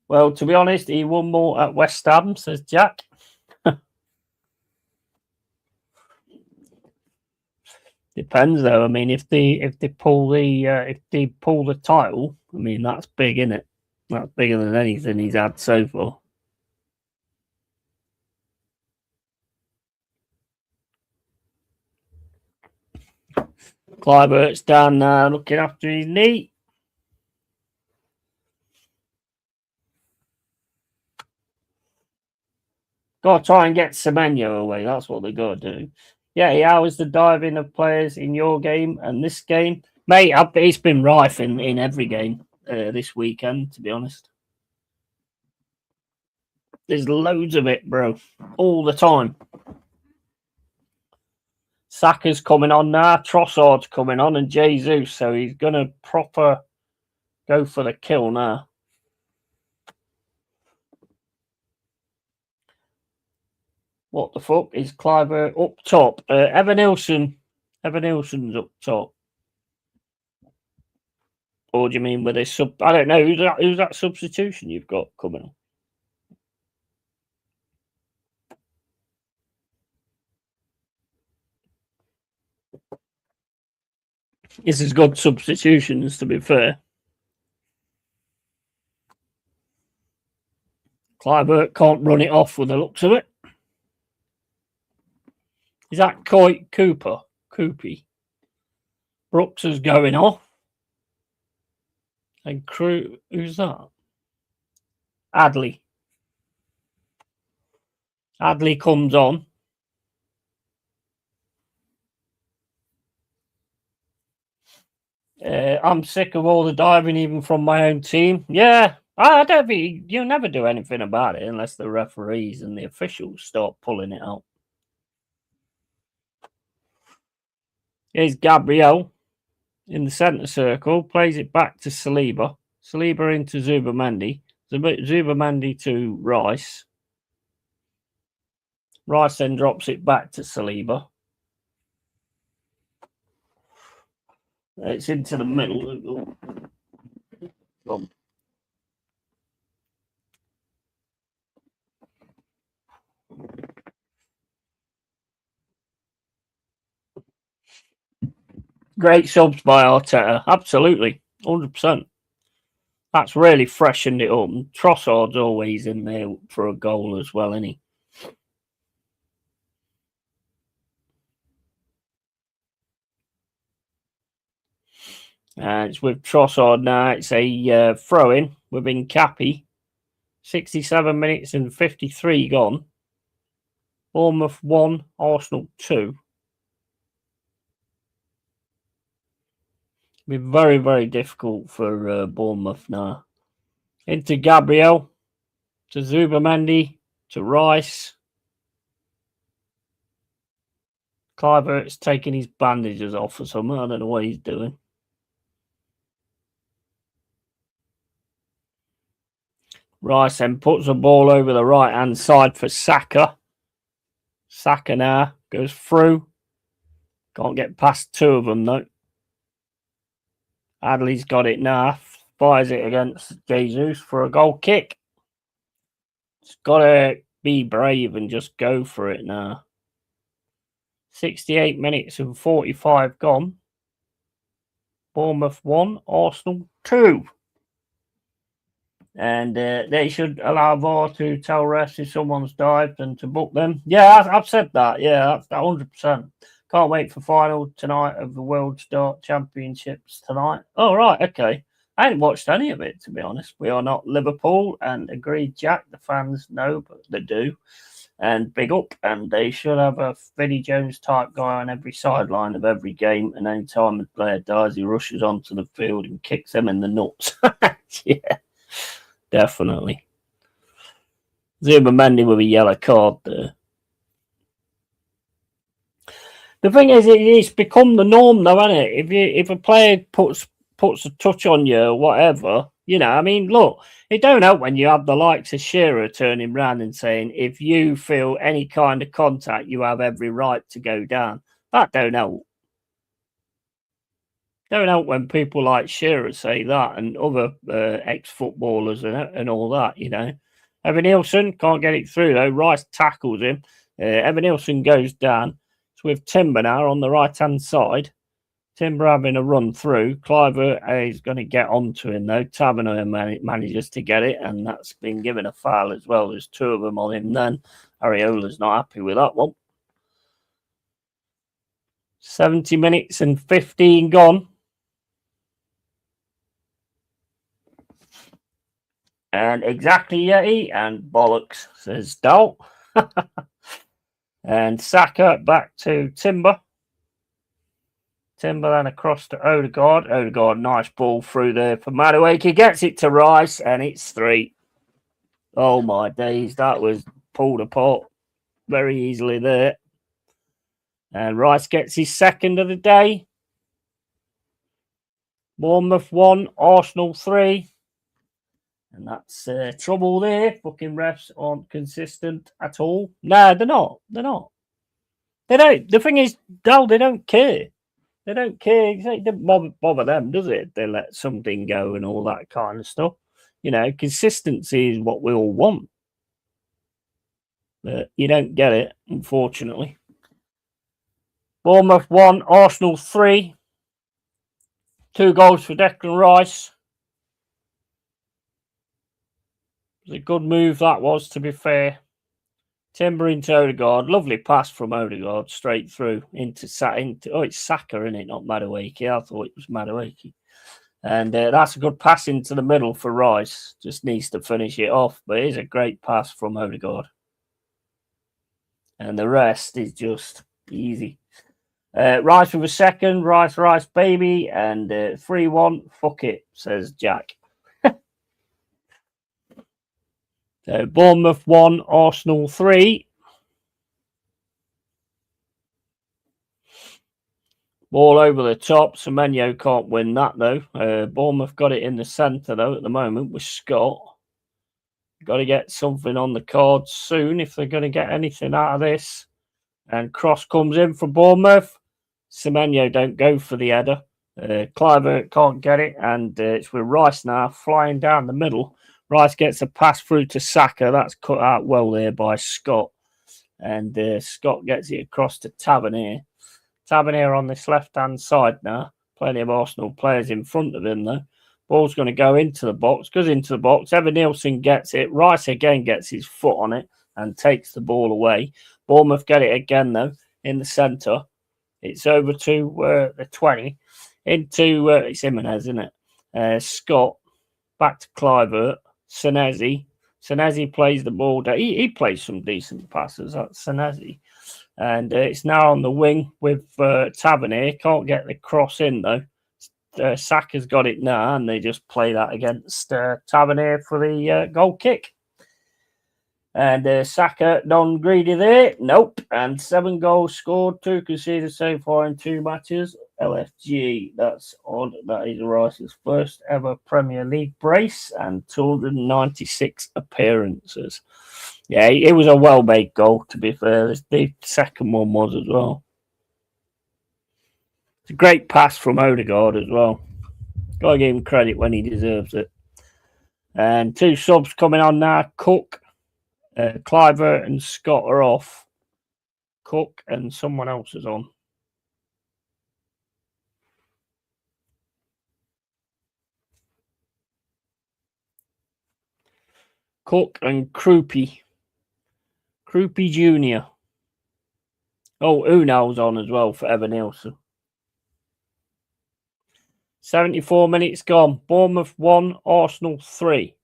Well, to be honest, he won more at West Ham, says Jack. Depends, though. I mean, if they pull the title, I mean, that's big, isn't it? That's bigger than anything he's had so far. Kluivert's down now, looking after his knee. Got to try and get Semenyo away. That's what they got to do. Yeah, how was the diving of players in your game and this game? Mate, it's been rife in every game this weekend, to be honest. There's loads of it, bro. All the time. Saka's coming on now. Trossard's coming on and Jesus. So he's going to proper go for the kill now. What the fuck is Kluivert up top? Evan Nilsson. Evan Nilsson's up top. Or do you mean with a sub? I don't know. Who's that substitution you've got coming on? This has got substitutions, to be fair. Kluivert can't run it off with the looks of it. Is that Coit Cooper? Coopy. Brooks is going off. And Crew, who's that? Adley. Adley comes on. I'm sick of all the diving, even from my own team. Yeah, I don't think you'll never do anything about it unless the referees and the officials start pulling it out. Here's Gabriel in the centre circle, plays it back to Saliba. Saliba into Zubamendi. Zubamendi to Rice. Rice then drops it back to Saliba. It's into the middle. Great subs by Arteta. Absolutely. 100%. That's really freshened it up. And Trossard's always in there for a goal as well, isn't he? It's with Trossard now. It's a throw-in with Nkapi. 67 minutes and 53 gone. Bournemouth 1, Arsenal 2. Be very, very difficult for Bournemouth now. Into Gabriel, to Zubamendi, to Rice. Kluivert's taking his bandages off or something. I don't know what he's doing. Rice then puts the ball over the right-hand side for Saka. Saka now goes through. Can't get past two of them, though. Adley's got it now. Fires it against Jesus for a goal kick. It's got to be brave and just go for it now. 68 minutes and 45 gone. Bournemouth 1, Arsenal 2. And they should allow VAR to tell refs if someone's dived and to book them. Yeah, I've said that. Yeah, that's 100%. Can't wait for final tonight of the World Dart Championships tonight. Oh, right, okay. I ain't watched any of it, to be honest. We are not Liverpool, and agreed, Jack. The fans know, but they do. And big up, and they should have a Vinnie Jones type guy on every sideline of every game. And any time a player dies, he rushes onto the field and kicks them in the nuts. Yeah, definitely. Zubamendi with a yellow card there. The thing is, it's become the norm, though, hasn't it? If a player puts a touch on you or whatever, you know, I mean, look, it don't help when you have the likes of Shearer turning round and saying, if you feel any kind of contact, you have every right to go down. That don't help. Don't help when people like Shearer say that and other ex-footballers and all that, you know. Evan Nielsen can't get it through, though. Rice tackles him. Evan Nielsen goes down. It's with Timber now on the right-hand side. Timber having a run through. Kluivert is going to get onto him, though. Tavernier manages to get it, and that's been given a foul as well. There's two of them on him then. Areola's not happy with that one. 70 minutes and 15 gone. And exactly, Yeti, and bollocks, says Dal. And Saka back to Timber. Timber then across to Odegaard. Odegaard, nice ball through there for Madueke. Gets it to Rice, and it's 3. Oh, my days. That was pulled apart very easily there. And Rice gets his second of the day. Bournemouth 1, Arsenal 3. And that's trouble there. Fucking refs aren't consistent at all. No, they're not. They're not. They don't. The thing is, Dal, they don't care. They don't care. It doesn't bother them, does it? They let something go and all that kind of stuff. You know, consistency is what we all want. But you don't get it, unfortunately. Bournemouth 1, Arsenal 3. 2 goals for Declan Rice. It was a good move that was, to be fair. Timber into Odegaard. Lovely pass from Odegaard straight through into it's Saka, isn't it? Not Madueke. I thought it was Madueke. And that's a good pass into the middle for Rice. Just needs to finish it off. But it is a great pass from Odegaard. and the rest is just easy. Rice with a second, Rice, baby, and 3-1. Fuck it, says Jack. So Bournemouth 1, Arsenal 3. Ball over the top. Semenyo can't win that, though. Bournemouth got it in the centre, though, at the moment with Scott. Got to get something on the cards soon if they're going to get anything out of this. And cross comes in for Bournemouth. Semenyo don't go for the header. Cliver can't get it, and it's with Rice now flying down the middle. Rice gets a pass through to Saka. That's cut out well there by Scott. And Scott gets it across to Tavernier. Tavernier on this left-hand side now. Plenty of Arsenal players in front of him, though. Ball's going to go into the box. Goes into the box. Evan Nielsen gets it. Rice again gets his foot on it and takes the ball away. Bournemouth get it again, though, in the centre. It's over to the 20. Into, it's Jimenez, isn't it? Scott. Back to Clivert. Senesi. Senesi plays the ball down. He plays some decent passes. That's Senesi. And it's now on the wing with Tavernier. Can't get the cross in, though. Saka's got it now, and they just play that against Tavernier for the goal kick. And Saka non-greedy there. Nope. And 7 goals scored, 2 conceded so far in 2 matches. LFG, that's odd. That is Rice's first ever Premier League brace and 296 appearances. Yeah, it was a well-made goal, to be fair. The second one was as well. It's a great pass from Odegaard as well. Got to give him credit when he deserves it. And 2 subs coming on now. Cook, Clivert and Scott are off. Cook and someone else is on. Cook and Krupi. Krupi Jr. Oh, Unal's on as well for Evan Nielsen. 74 minutes gone. Bournemouth 1, Arsenal 3.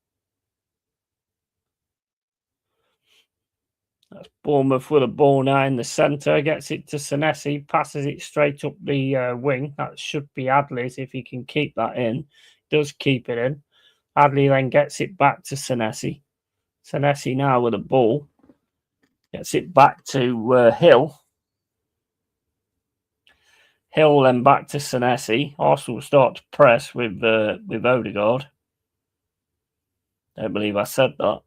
That's Bournemouth with a ball now in the centre. Gets it to Senesi. Passes it straight up the wing. That should be Adley's if he can keep that in. Does keep it in. Adley then gets it back to Senesi. Senesi now with a ball. Gets it back to Hill. Hill then back to Senesi. Arsenal start to press with Odegaard. Don't believe I said that.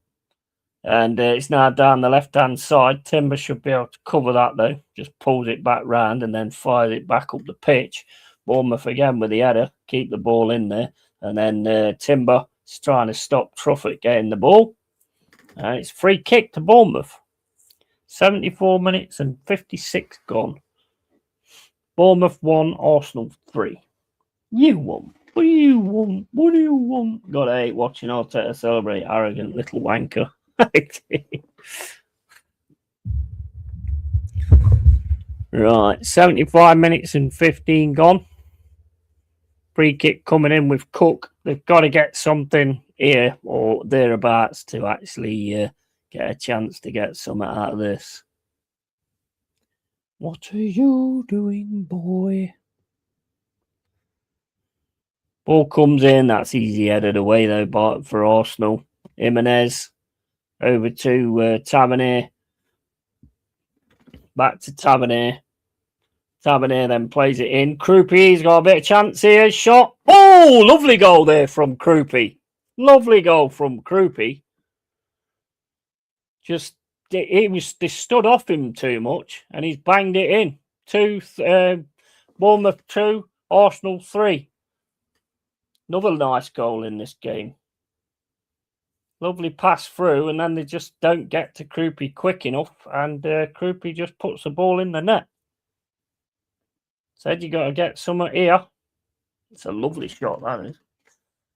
And it's now down the left-hand side. Timber should be able to cover that, though. Just pulls it back round and then fires it back up the pitch. Bournemouth again with the header. Keep the ball in there. And then Timber is trying to stop Truffert getting the ball. And it's free kick to Bournemouth. 74 minutes and 56 gone. Bournemouth 1, Arsenal 3. You won. What do you want? What do you want? Gotta hate watching Arteta celebrate, arrogant little wanker. Right, 75 minutes and 15 gone. Free kick coming in with Cook. They've got to get something here or thereabouts to actually get a chance to get something out of this. What are you doing, boy? Ball comes in. That's easy headed away, though, but for Arsenal. Jimenez over to Tavernier. Back to Tavernier. Tavernier then plays it in. Krupi's got a bit of chance here. Shot. Oh, lovely goal there from Krupi. Lovely goal from Krupi. Just, they stood off him too much, and he's banged it in. Bournemouth 2, Arsenal 3. Another nice goal in this game. Lovely pass through, and then they just don't get to Krupi quick enough, and Krupi just puts the ball in the net. Said you got to get somewhere here. It's a lovely shot, that is.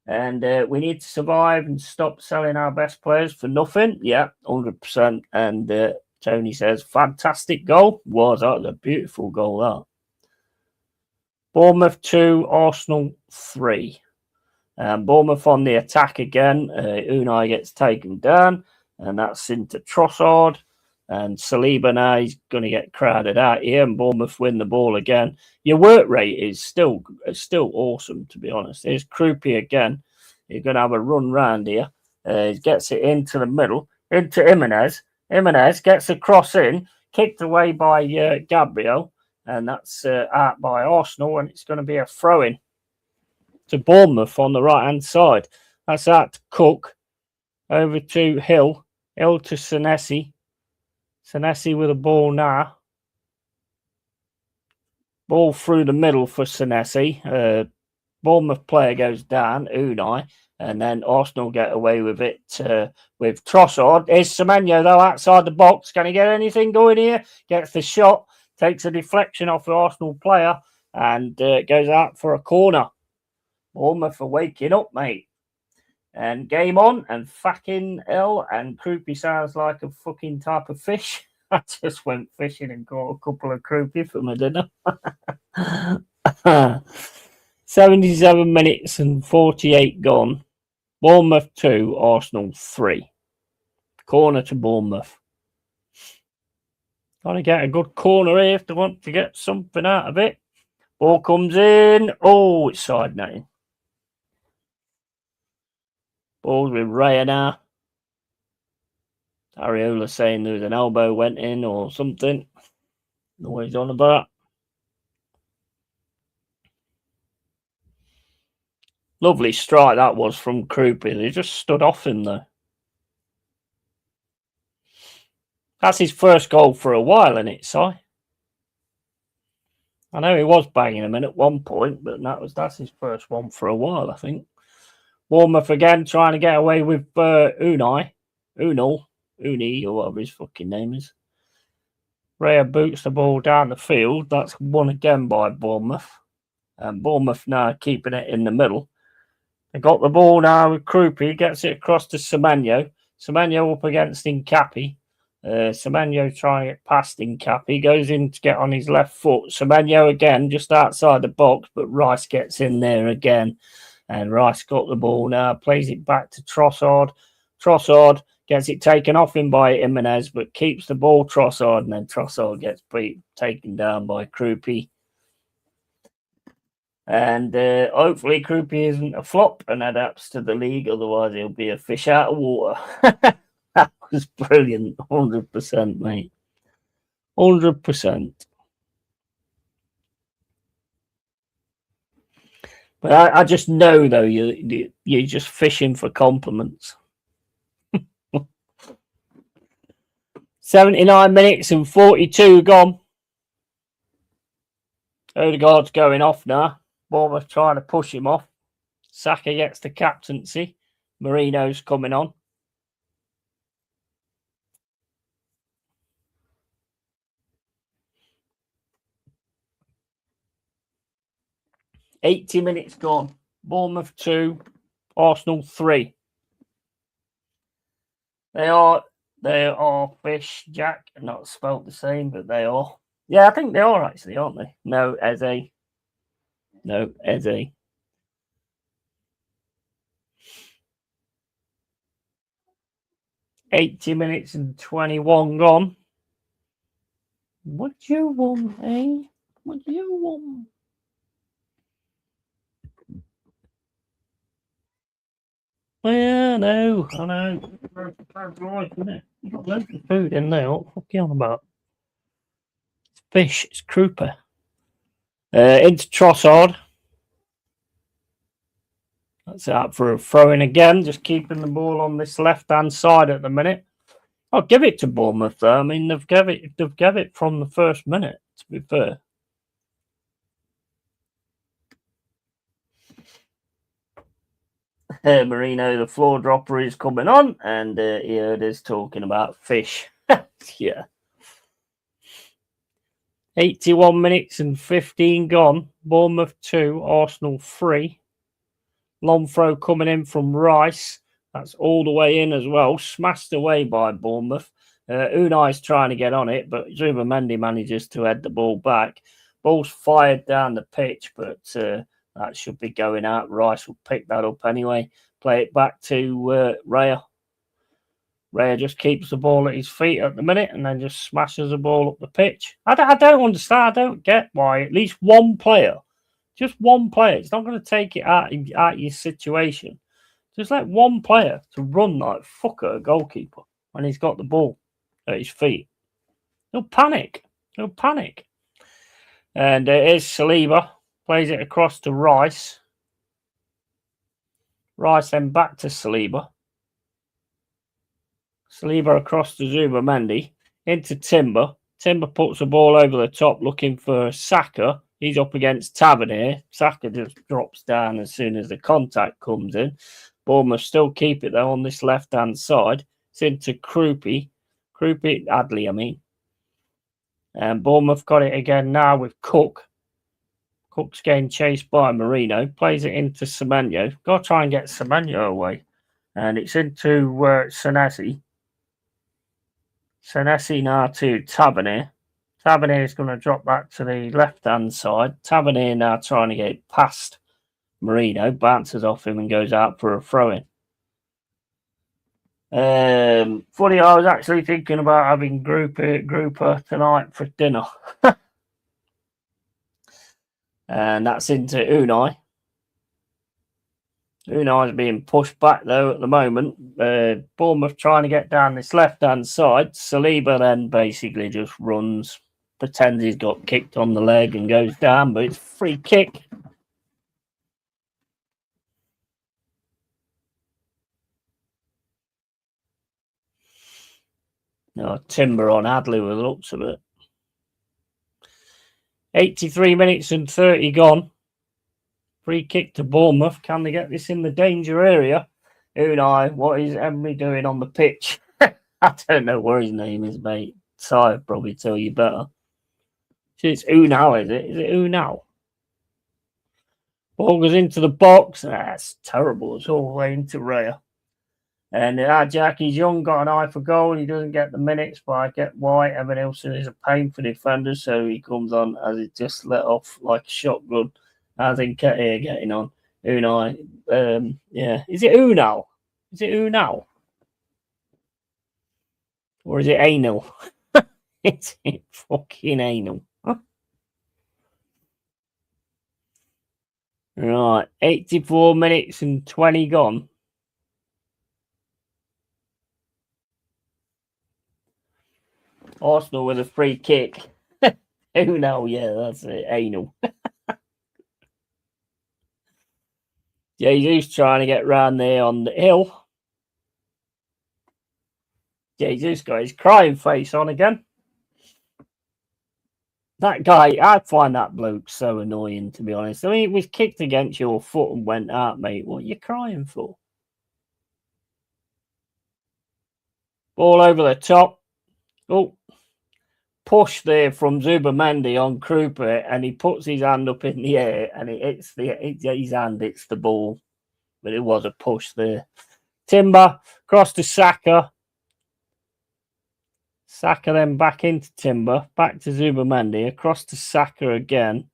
And we need to survive and stop selling our best players for nothing. Yeah, 100%. And Tony says, fantastic goal. That was a beautiful goal, that. Bournemouth 2, Arsenal 3. Bournemouth on the attack again. Unai gets taken down, and that's into Trossard. And Saliba now, he's going to get crowded out here, and Bournemouth win the ball again. Your work rate is still awesome, to be honest. Here's Krupi again. He's going to have a run round here. He gets it into the middle, into Jimenez. Jimenez gets a cross in, kicked away by Gabriel, and that's out by Arsenal, and it's going to be a throw-in to Bournemouth on the right-hand side. That's out to Cook, over to Hill to Senesi. Senesi with a ball now. Ball through the middle for Senesi. Bournemouth player goes down, Unai, and then Arsenal get away with it with Trossard. Here's Semenyo, though, outside the box. Can he get anything going here? Gets the shot, takes a deflection off the Arsenal player, and goes out for a corner. Bournemouth are waking up, mate. And game on, and fucking hell, and Krupi sounds like a fucking type of fish. I just went fishing and caught a couple of Krupi for my dinner. 77 minutes and 48 gone. Bournemouth 2, Arsenal 3. Corner to Bournemouth. Got to get a good corner here if they want to get something out of it. Ball comes in. Oh, it's side netting. Ball's with Raya now. Ariola saying there was an elbow went in or something. Know what he's on about. Lovely strike that was from Krupi. They just stood off him though. That's his first goal for a while, isn't it, Si? I know he was banging him in at one point, but that's his first one for a while, I think. Bournemouth again trying to get away with Uni, or whatever his fucking name is. Raya boots the ball down the field. That's won again by Bournemouth. And Bournemouth now keeping it in the middle. They got the ball now with Krupi. Gets it across to Semenyo. Semenyo up against Nkapi. Semenyo trying to get past Nkapi. Goes in to get on his left foot. Semenyo again just outside the box, but Rice gets in there again. And Rice got the ball now, plays it back to Trossard. Trossard gets it taken off him by Jimenez, but keeps the ball, Trossard, and then Trossard gets taken down by Krupi. And hopefully Krupi isn't a flop and adapts to the league, otherwise he'll be a fish out of water. That was brilliant, 100%, mate. 100%. But I just know, though, you're just fishing for compliments. 79 minutes and 42 gone. Odegaard's going off now. Bournemouth trying to push him off. Saka gets the captaincy. Marino's coming on. $80 minutes gone. Bournemouth 2, Arsenal 3. They are fish, Jack. Not spelt the same, but they are. Yeah, I think they are actually, aren't they? No, Eze. 80 minutes and 21 gone. What do you want, eh? What do you want? Yeah, I know. You've got loads of food in there. What the fuck are you on about? It's fish. It's Krupa. Into Trossard. That's out for a throw-in again. Just keeping the ball on this left-hand side at the minute. I'll give it to Bournemouth, though. I mean, they've gave it from the first minute, to be fair. Marino, the floor dropper, is coming on, and here it is talking about fish. Yeah. 81 minutes and 15 gone. Bournemouth 2, Arsenal 3. Long throw coming in from Rice. That's all the way in as well. Smashed away by Bournemouth. Unai's trying to get on it, but Zubimendi manages to head the ball back. Ball's fired down the pitch, but that should be going out. Rice will pick that up anyway. Play it back to Raya. Raya just keeps the ball at his feet at the minute and then just smashes the ball up the pitch. I don't understand. I don't get why at least one player, just one player, it's not going to take it out of your situation. Just let one player to run like fucker a goalkeeper when he's got the ball at his feet. He'll panic. He'll panic. And it is Saliba. Plays it across to Rice. Rice then back to Saliba. Saliba across to Zubamendi. Into Timber. Timber puts the ball over the top looking for Saka. He's up against Tavernier. Saka just drops down as soon as the contact comes in. Bournemouth still keep it though on this left-hand side. It's into Adley, I mean. And Bournemouth got it again now with Cook. Cook's getting chased by Marino. Plays it into Semenyo. Got to try and get Semenyo away. And it's into Senesi. Senesi now to Tavernier. Tavernier is going to drop back to the left-hand side. Tavernier now trying to get it past Marino. Bounces off him and goes out for a throw-in. Funny, I was actually thinking about having grouper tonight for dinner. And that's into Unai. Unai's being pushed back though at the moment. Bournemouth trying to get down this left-hand side. Saliba then basically just runs, pretends he's got kicked on the leg and goes down, but it's free kick. No, Timber on Adley with the looks of it. 83 minutes and 30 gone. Free kick to Bournemouth. Can they get this in the danger area? Unai, what is Emery doing on the pitch? I don't know what his name is, mate. So I'll probably tell you better. It's Unai, is it? Is it Unai? Ball goes into the box. That's terrible. It's all the way into Raya. And Jackie's young, got an eye for goal. He doesn't get the minutes, but I get why. Evan Nilsson is a pain for defenders, so he comes on as he just let off like a shotgun. I think here getting on. Unai. Yeah. Is it Unai? Is it Unai? Or is it anal? It's fucking anal. Right. 84 minutes and 20 gone. Arsenal with a free kick. Unai, yeah, that's it. Anal. Jesus trying to get round there on the hill. Jesus got his crying face on again. That guy, I find that bloke so annoying, to be honest. I mean, it was kicked against your foot and went out, mate. What are you crying for? Ball over the top. Oh, push there from Zubamendi on Krupa, and he puts his hand up in the air, and his hand hits the ball. But it was a push there. Timber, cross to Saka. Saka then back into Timber, back to Zubamendi, across to Saka again.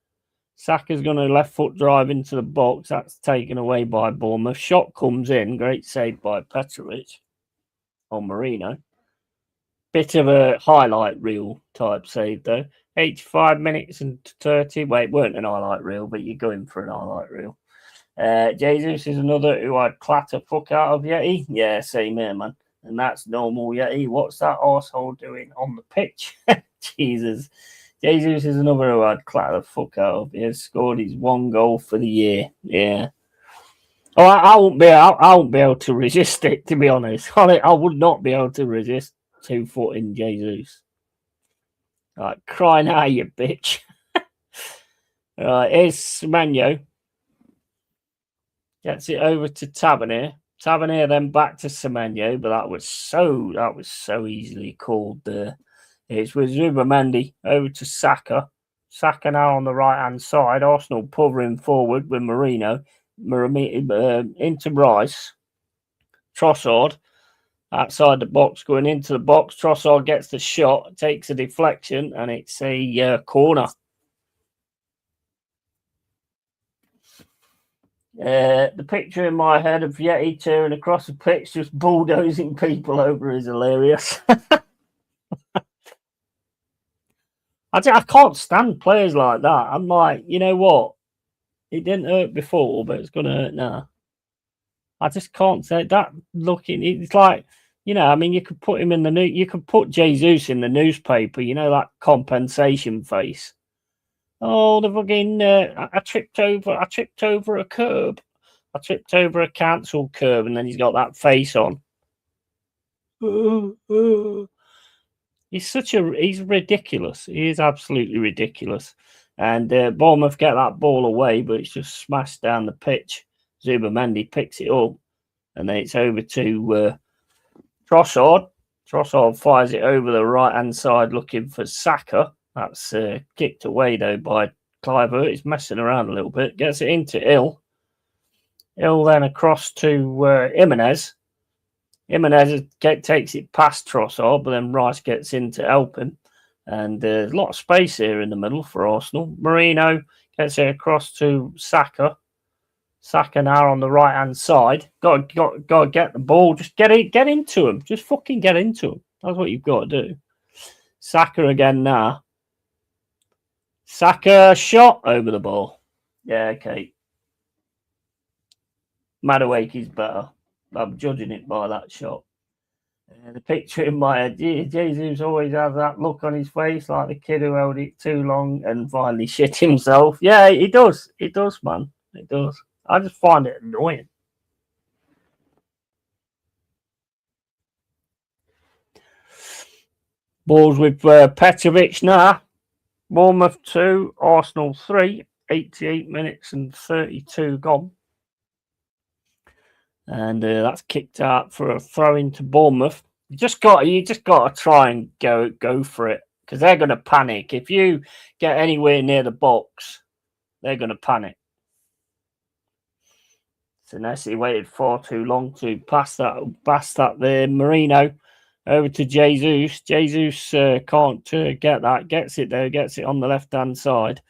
Saka's going to left foot drive into the box. That's taken away by Bournemouth. Shot comes in. Great save by Petrovic on Marino. Bit of a highlight reel type save, though. 85 minutes and 30. Well, it weren't an highlight reel, but you're going for an highlight reel. Jesus is another who I'd clatter fuck out of Yeti. Yeah, same here, man. And that's normal Yeti. What's that arsehole doing on the pitch? Jesus. Jesus is another who I'd clatter the fuck out of. He has scored his one goal for the year. Yeah. Oh, I won't be able to resist it, to be honest. I would not be able to resist 2-footing Jesus. Like, crying out, you bitch. Right, here's Semenyo. Gets it over to Tavernier. Tavernier then back to Semenyo, but that was so easily called there. It's with Zubamendi over to Saka. Saka now on the right-hand side. Arsenal povering forward with Marino. Into Rice. Trossard outside the box, going into the box. Trossard gets the shot, takes a deflection, and it's a corner. The picture in my head of Yeti tearing across the pitch, just bulldozing people over, is hilarious. I can't stand players like that. I'm like, you know what? It didn't hurt before, but it's going to hurt now. I just can't say that. Looking, it's like, I mean, you could put him in you could put Jesus in the newspaper, that compensation face. Oh, the fucking, I tripped over a curb. I tripped over a cancelled curb, and then he's got that face on. He's ridiculous. He is absolutely ridiculous. And Bournemouth get that ball away, but it's just smashed down the pitch. Zubamendi picks it up, and then it's over to Trossard. Trossard fires it over the right-hand side looking for Saka. That's kicked away, though, by Cliver. He's messing around a little bit. Gets it into Hill. Hill then across to Jimenez. Jimenez takes it past Trossard, but then Rice gets in to help him. And there's a lot of space here in the middle for Arsenal. Marino gets it across to Saka. Saka now on the right-hand side. Got to get the ball. Just get into him. Just fucking get into him. That's what you've got to do. Saka again now. Saka shot over the ball. Yeah, okay. Madueke's better. I'm judging it by that shot. The picture in my head, Jesus always has that look on his face like the kid who held it too long and finally shit himself. Yeah, he does. It does, man. It does. I just find it annoying. Balls with Petrovic now. Bournemouth 2, Arsenal 3. 88 minutes and 32 gone. And that's kicked out for a throw into Bournemouth. You just got to try and go for it, because they're going to panic. If you get anywhere near the box, they're going to panic. So Nessie waited far too long to pass that there. Marino over to Jesus. Jesus can't get that. Gets it though. Gets it on the left-hand side.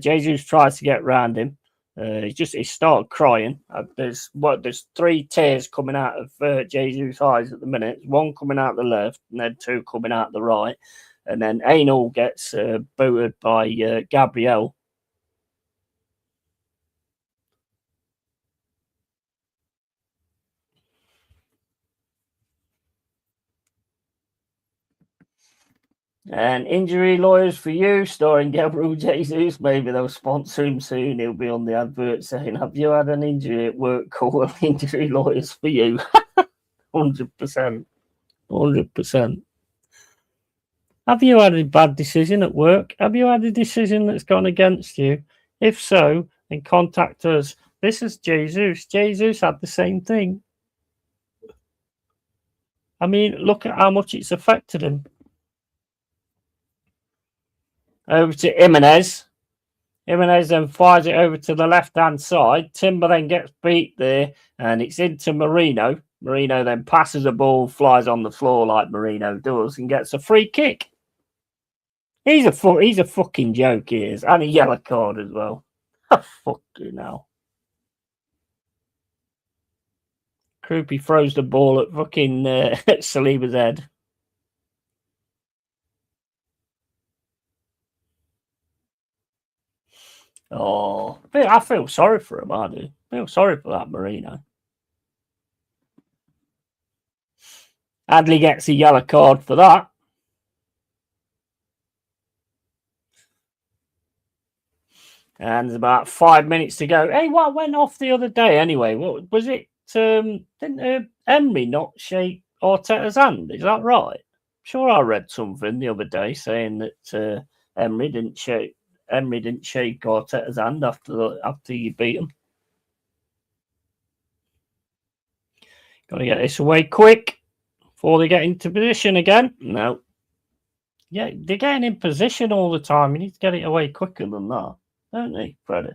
Jesus tries to get round him. He started crying. There's 3 tears coming out of Jesus' eyes at the minute. One coming out the left, and then 2 coming out the right. And then Anal gets booted by Gabriel. And Injury Lawyers for You, starring Gabriel Jesus. Maybe they'll sponsor him soon. He'll be on the advert saying, "Have you had an injury at work? Call Injury Lawyers for You." 100%. 100%. Have you had a bad decision at work? Have you had a decision that's gone against you? If so, then contact us. This is Jesus. Jesus had the same thing. I mean, look at how much it's affected him. Over to Jimenez. Jimenez then fires it over to the left-hand side. Timber then gets beat there, and it's into Marino. Marino then passes the ball, flies on the floor like Marino does, and gets a free kick. He's a fucking joke, he is. And a yellow card as well. Fucking hell. Krupi throws the ball at fucking Saliba's head. Oh, I feel sorry for him, I do. I feel sorry for that Marino. Adley gets a yellow card for that. And there's about 5 minutes to go. Hey, what went off the other day anyway? What was it? Didn't Emery not shake Arteta's hand? Is that right? I'm sure I read something the other day saying that Emery didn't shake Arteta's hand after you beat him. Got to get this away quick before they get into position again. No. Yeah, they're getting in position all the time. You need to get it away quicker than that, don't they, Freddie?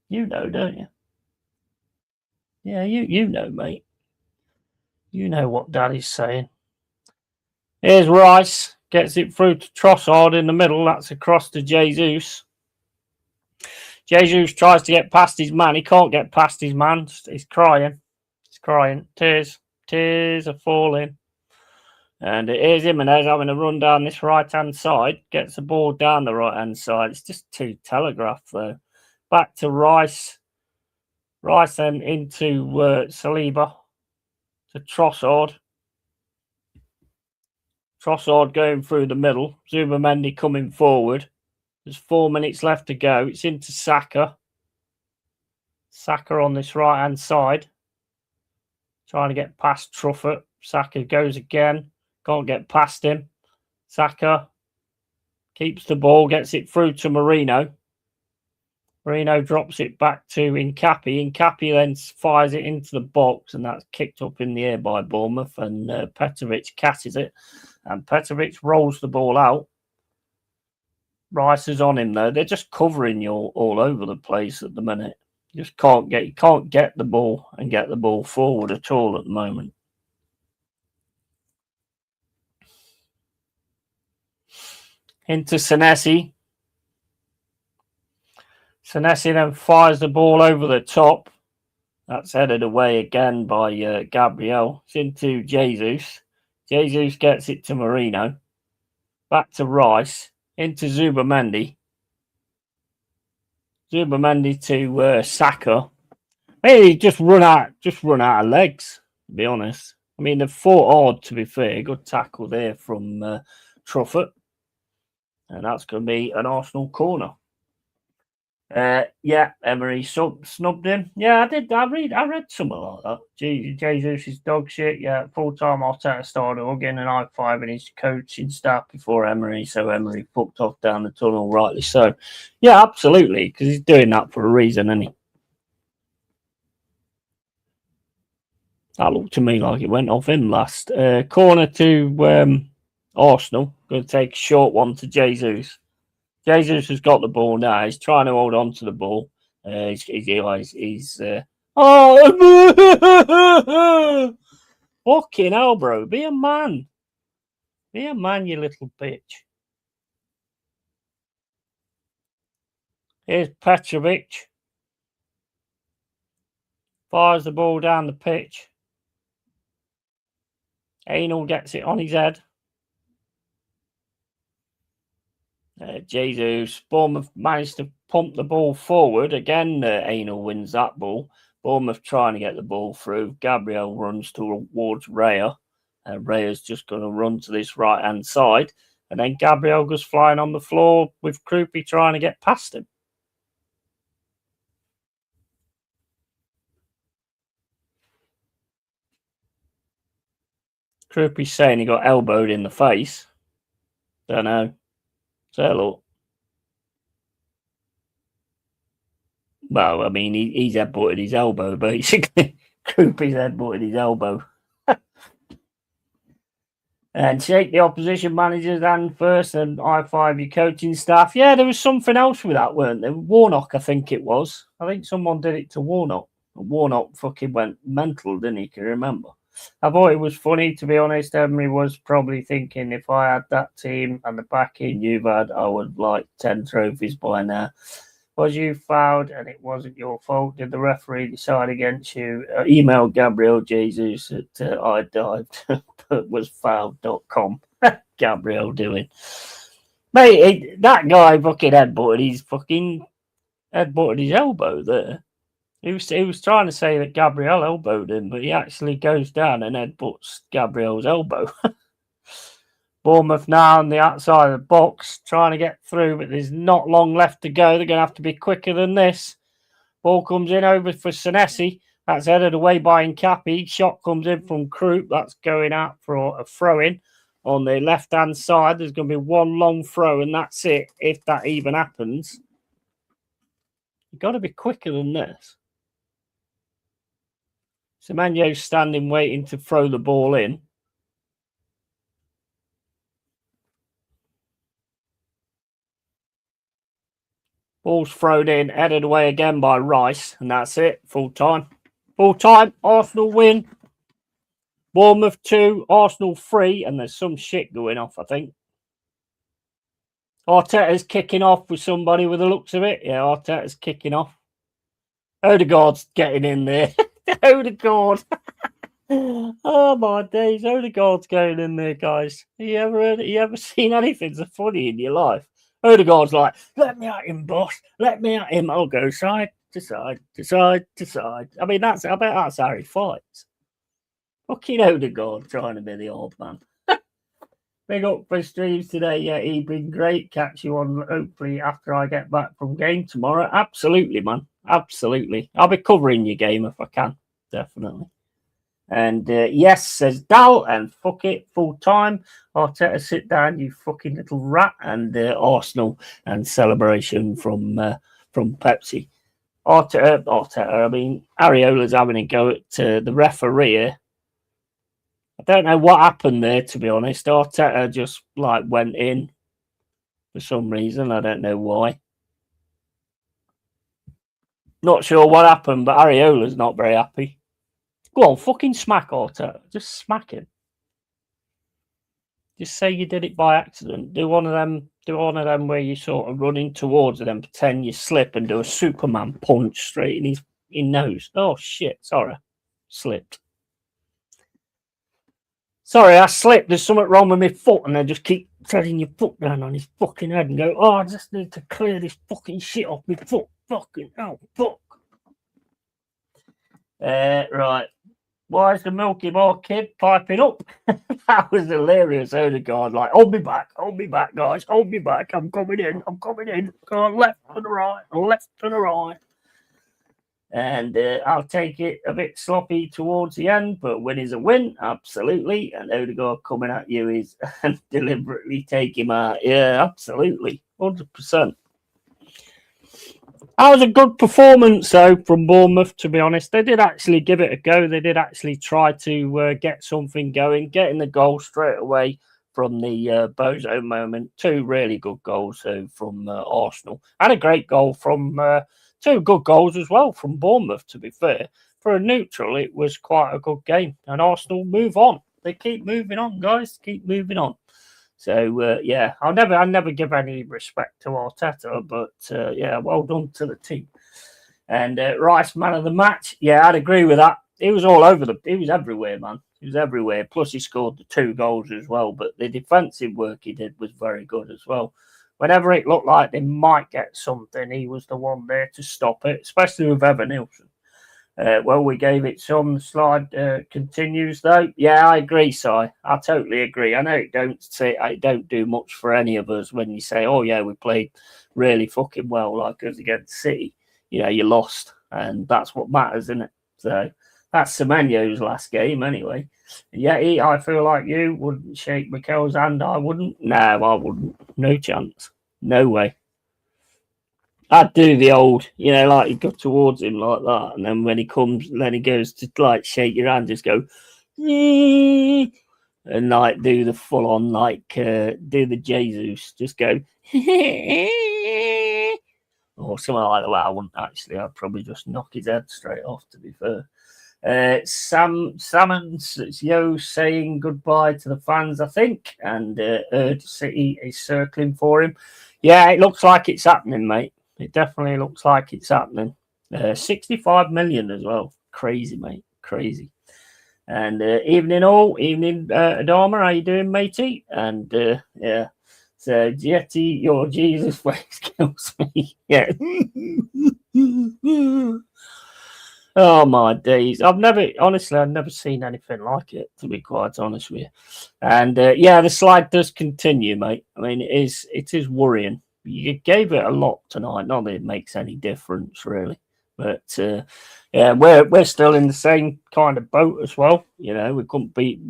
You know, don't you? Yeah, you know, mate. You know what Daddy's saying. Here's Rice. Gets it through to Trossard in the middle. That's across to Jesus. Jesus tries to get past his man. He can't get past his man. He's crying. He's crying. Tears are falling. And here's Jimenez having a run down this right-hand side. Gets the ball down the right-hand side. It's just too telegraphed, though. Back to Rice. Rice then into Saliba. To Trossard. Trossard going through the middle. Zubamendi coming forward. There's 4 minutes left to go. It's into Saka. Saka on this right-hand side. Trying to get past Truffert. Saka goes again. Can't get past him. Saka keeps the ball. Gets it through to Marino. Marino drops it back to Incapi. Incapi then fires it into the box, and that's kicked up in the air by Bournemouth, and Petrovic catches it. And Petrovic rolls the ball out. Rice is on him, though. They're just covering you all over the place at the minute. You just can't get the ball and get the ball forward at all at the moment. Into Senesi. Senesi then fires the ball over the top. That's headed away again by Gabriel. It's into Jesus. Jesus gets it to Marino. Back to Rice. Into Zubamendi. Zubamendi to Saka. Maybe just run out of legs, to be honest. I mean, they've fought hard, to be fair. Good tackle there from Truffert. And that's going to be an Arsenal corner. Yeah, Emery snubbed him. Yeah, I did. I read something like that. Jesus is dog shit. Yeah, full-time Arteta started hugging an high-five in his coaching staff before Emery, so Emery fucked off down the tunnel, rightly so. Yeah, absolutely, because he's doing that for a reason, isn't he? That looked to me like it went off him last. Corner to Arsenal. Going to take a short one to Jesus. Jesus has got the ball now. He's trying to hold on to the ball. Fucking hell, bro. Be a man. Be a man, you little bitch. Here's Petrovic. Fires the ball down the pitch. Anal gets it on his head. Jesus. Bournemouth managed to pump the ball forward. Again, Anal wins that ball. Bournemouth trying to get the ball through. Gabriel runs towards Raya. Raya's just going to run to this right-hand side. And then Gabriel goes flying on the floor with Krupi trying to get past him. Krupi's saying he got elbowed in the face. Don't know. Say hello. Well, I mean, he's headbutted his elbow, basically. Krupi's headbutted his elbow. And shake the opposition manager's hand first and high-five your coaching staff. Yeah, there was something else with that, weren't there? Warnock, I think it was. I think someone did it to Warnock. Warnock fucking went mental, didn't he? Can you remember? I thought it was funny, to be honest. Emery was probably thinking if I had that team and the backing you've had, I would like 10 trophies by now. Was you fouled and it wasn't your fault? Did the referee decide against you? Email Gabriel Jesus at idived.wasfouled.com. Gabriel doing. Mate, that guy fucking headbutted his elbow there. He was trying to say that Gabriel elbowed him, but he actually goes down and headbutts Gabriel's elbow. Bournemouth now on the outside of the box, trying to get through, but there's not long left to go. They're going to have to be quicker than this. Ball comes in over for Senesi. That's headed away by Incapi. Shot comes in from Krupp. That's going out for a throw-in. On the left-hand side, there's going to be one long throw, and that's it, if that even happens. You've got to be quicker than this. Semenyo's standing waiting to throw the ball in. Ball's thrown in, headed away again by Rice, and that's it. Full time. Full time. Arsenal win. Bournemouth 2, Arsenal 3, and there's some shit going off, I think. Arteta's kicking off with somebody with the looks of it. Yeah, Arteta's kicking off. Odegaard's getting in there. Odegaard. Oh my days, Odegaard's going in there, guys. You ever seen anything so funny in your life? Odegaard's like, let me at him, boss. Let me at him. I'll go side to side to side to side. I bet that's how he fights. Fucking Odegaard trying to be the old man. Big up for streams today. Yeah, he's been great. Catch you on hopefully after I get back from game tomorrow. Absolutely, man. Absolutely. I'll be covering your game if I can. Definitely. And yes, says Dal, and fuck it, full time. Arteta, sit down, you fucking little rat. And Arsenal and celebration from Pepsi. Arteta, I mean, Ariola's having a go at the referee here. I don't know what happened there, to be honest. Arteta just like went in for some reason. I don't know why. Not sure what happened, but Ariola's not very happy. Go on, fucking smack Arteta. Just smack him. Just say you did it by accident. Do one of them where you sort of running towards them, pretend you slip and do a Superman punch straight in his nose. Oh shit, sorry. Slipped. Sorry, I slipped. There's something wrong with my foot, and I just keep treading your foot down on his fucking head and go, oh, I just need to clear this fucking shit off my foot. Fucking oh fuck. Right. Why is the Milky Bar kid piping up? That was hilarious. Odegaard, like, hold me back, guys, hold me back. I'm coming in. Go on, left and the right. And I'll take it a bit sloppy towards the end, but win is a win, absolutely. And Odegaard coming at you is deliberately take him out. Yeah, absolutely, 100%. That was a good performance, though, from Bournemouth, to be honest. They did actually give it a go. They did actually try to get something going, getting the goal straight away from the Bozo moment. Two really good goals from Arsenal. And a great goal from two good goals as well from Bournemouth, to be fair. For a neutral, it was quite a good game. And Arsenal move on. They keep moving on, guys. Keep moving on. So yeah, I'll never give any respect to Arteta, but yeah, well done to the team. And Rice, man of the match. Yeah, I'd agree with that. He was all over he was everywhere, man. He was everywhere. Plus, he scored the 2 goals as well. But the defensive work he did was very good as well. Whenever it looked like they might get something, he was the one there to stop it, especially with Evan Nilsson. Well, we gave it some. Slide continues though. Yeah, I agree, Si. I totally agree. I know it don't do much for any of us when you say, "Oh yeah, we played really fucking well," like us against City. You know, you lost, and that's what matters, isn't it? So that's Semenyo's last game, anyway. And yet, I feel like you wouldn't shake Mikel's hand. I wouldn't. No, I wouldn't. No chance. No way. I'd do the old, like you go towards him like that, and then when he comes, then he goes to like shake your hand, just go, and like do the full on, like do the Jesus, just go, or something like that. Well, I wouldn't actually. I'd probably just knock his head straight off. To be fair. Salmon's Yo saying goodbye to the fans, I think, and City is circling for him. Yeah, it looks like it's happening, mate. It definitely looks like it's happening. 65 million as well. Crazy, mate. Crazy. And evening Adama. How you doing, matey? And yeah. So Yeti, your Jesus face kills me. Yeah. Oh my days! I've never seen anything like it, to be quite honest with you. And yeah, the slide does continue, mate. I mean, it is worrying. You gave it a lot tonight. Not that it makes any difference, really. But yeah, we're still in the same kind of boat as well. We couldn't beat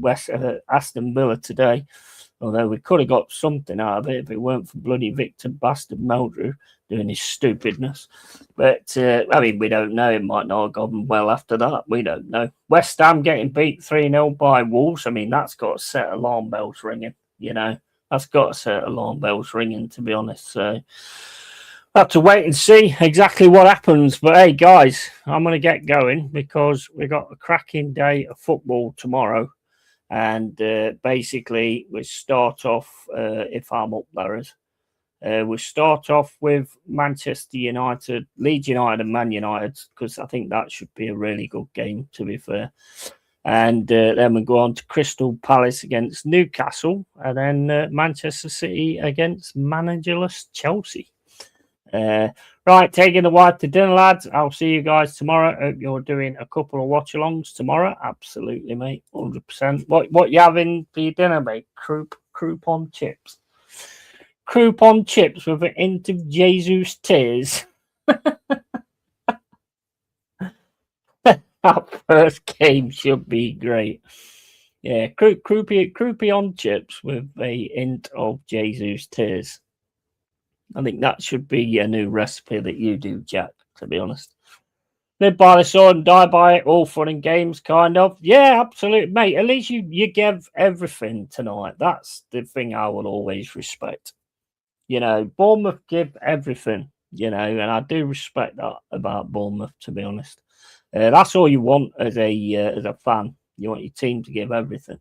Aston Villa today, although we could have got something out of it if it weren't for bloody Victor Bastard Meldrew doing his stupidness. But I mean, we don't know. It might not have gone well after that. We don't know. West Ham getting beat 3-0 by Wolves. I mean, that's got to set alarm bells ringing. That's got to set alarm bells ringing, to be honest. So I have to wait and see exactly what happens. But hey, guys, I'm going to get going because we got a cracking day of football tomorrow. And basically, we start off, if I'm up there, We'll start off with Manchester United, Leeds United, and Man United, because I think that should be a really good game, to be fair. And then we go on to Crystal Palace against Newcastle, and then Manchester City against managerless Chelsea. Right, taking the wife to dinner, lads. I'll see you guys tomorrow. Hope you're doing a couple of watch-alongs tomorrow. Absolutely, mate. 100%. What you having for your dinner, mate? Crouton chips. Crouton chips with an hint of Jesus tears. That first game should be great. Yeah, croupion chips with a hint of Jesus tears. I think that should be a new recipe that you do, Jack, to be honest. Live by the sword and die by it, all fun and games, kind of. Yeah, absolutely, mate. At least you gave everything tonight. That's the thing I will always respect. You know, Bournemouth give everything, you know, and I do respect that about Bournemouth, to be honest. That's all you want as a fan. You want your team to give everything.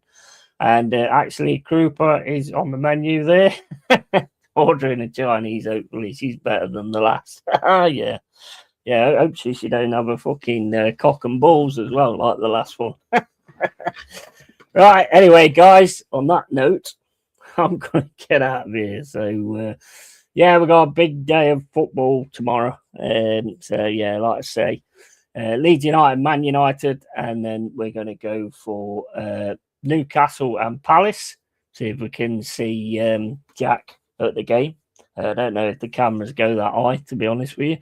And actually, Krupa is on the menu there. Ordering a Chinese, hopefully she's better than the last. Yeah. Yeah, hopefully she don't have a fucking cock and balls as well, like the last one. Right, anyway, guys, on that note, I'm going to get out of here. So, yeah, we've got a big day of football tomorrow. So, yeah, like I say, Leeds United, Man United, and then we're going to go for Newcastle and Palace. See if we can see Jack at the game. I don't know if the cameras go that high, to be honest with you.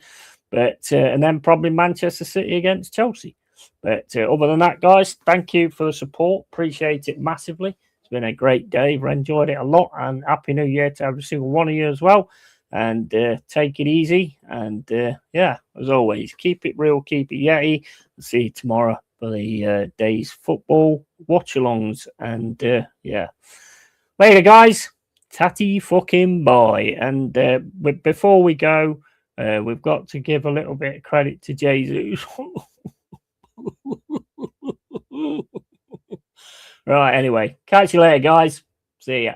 But and then probably Manchester City against Chelsea. But other than that, guys, thank you for the support. Appreciate it massively. It's been a great day. I've enjoyed it a lot. And Happy New Year to every single one of you as well. And take it easy. And yeah, as always, keep it real, keep it Yeti. I'll see you tomorrow for the day's football watch-alongs. And yeah, later, guys. Tatty fucking bye. And before we go, we've got to give a little bit of credit to Jesus. Right, anyway, catch you later, guys. See ya.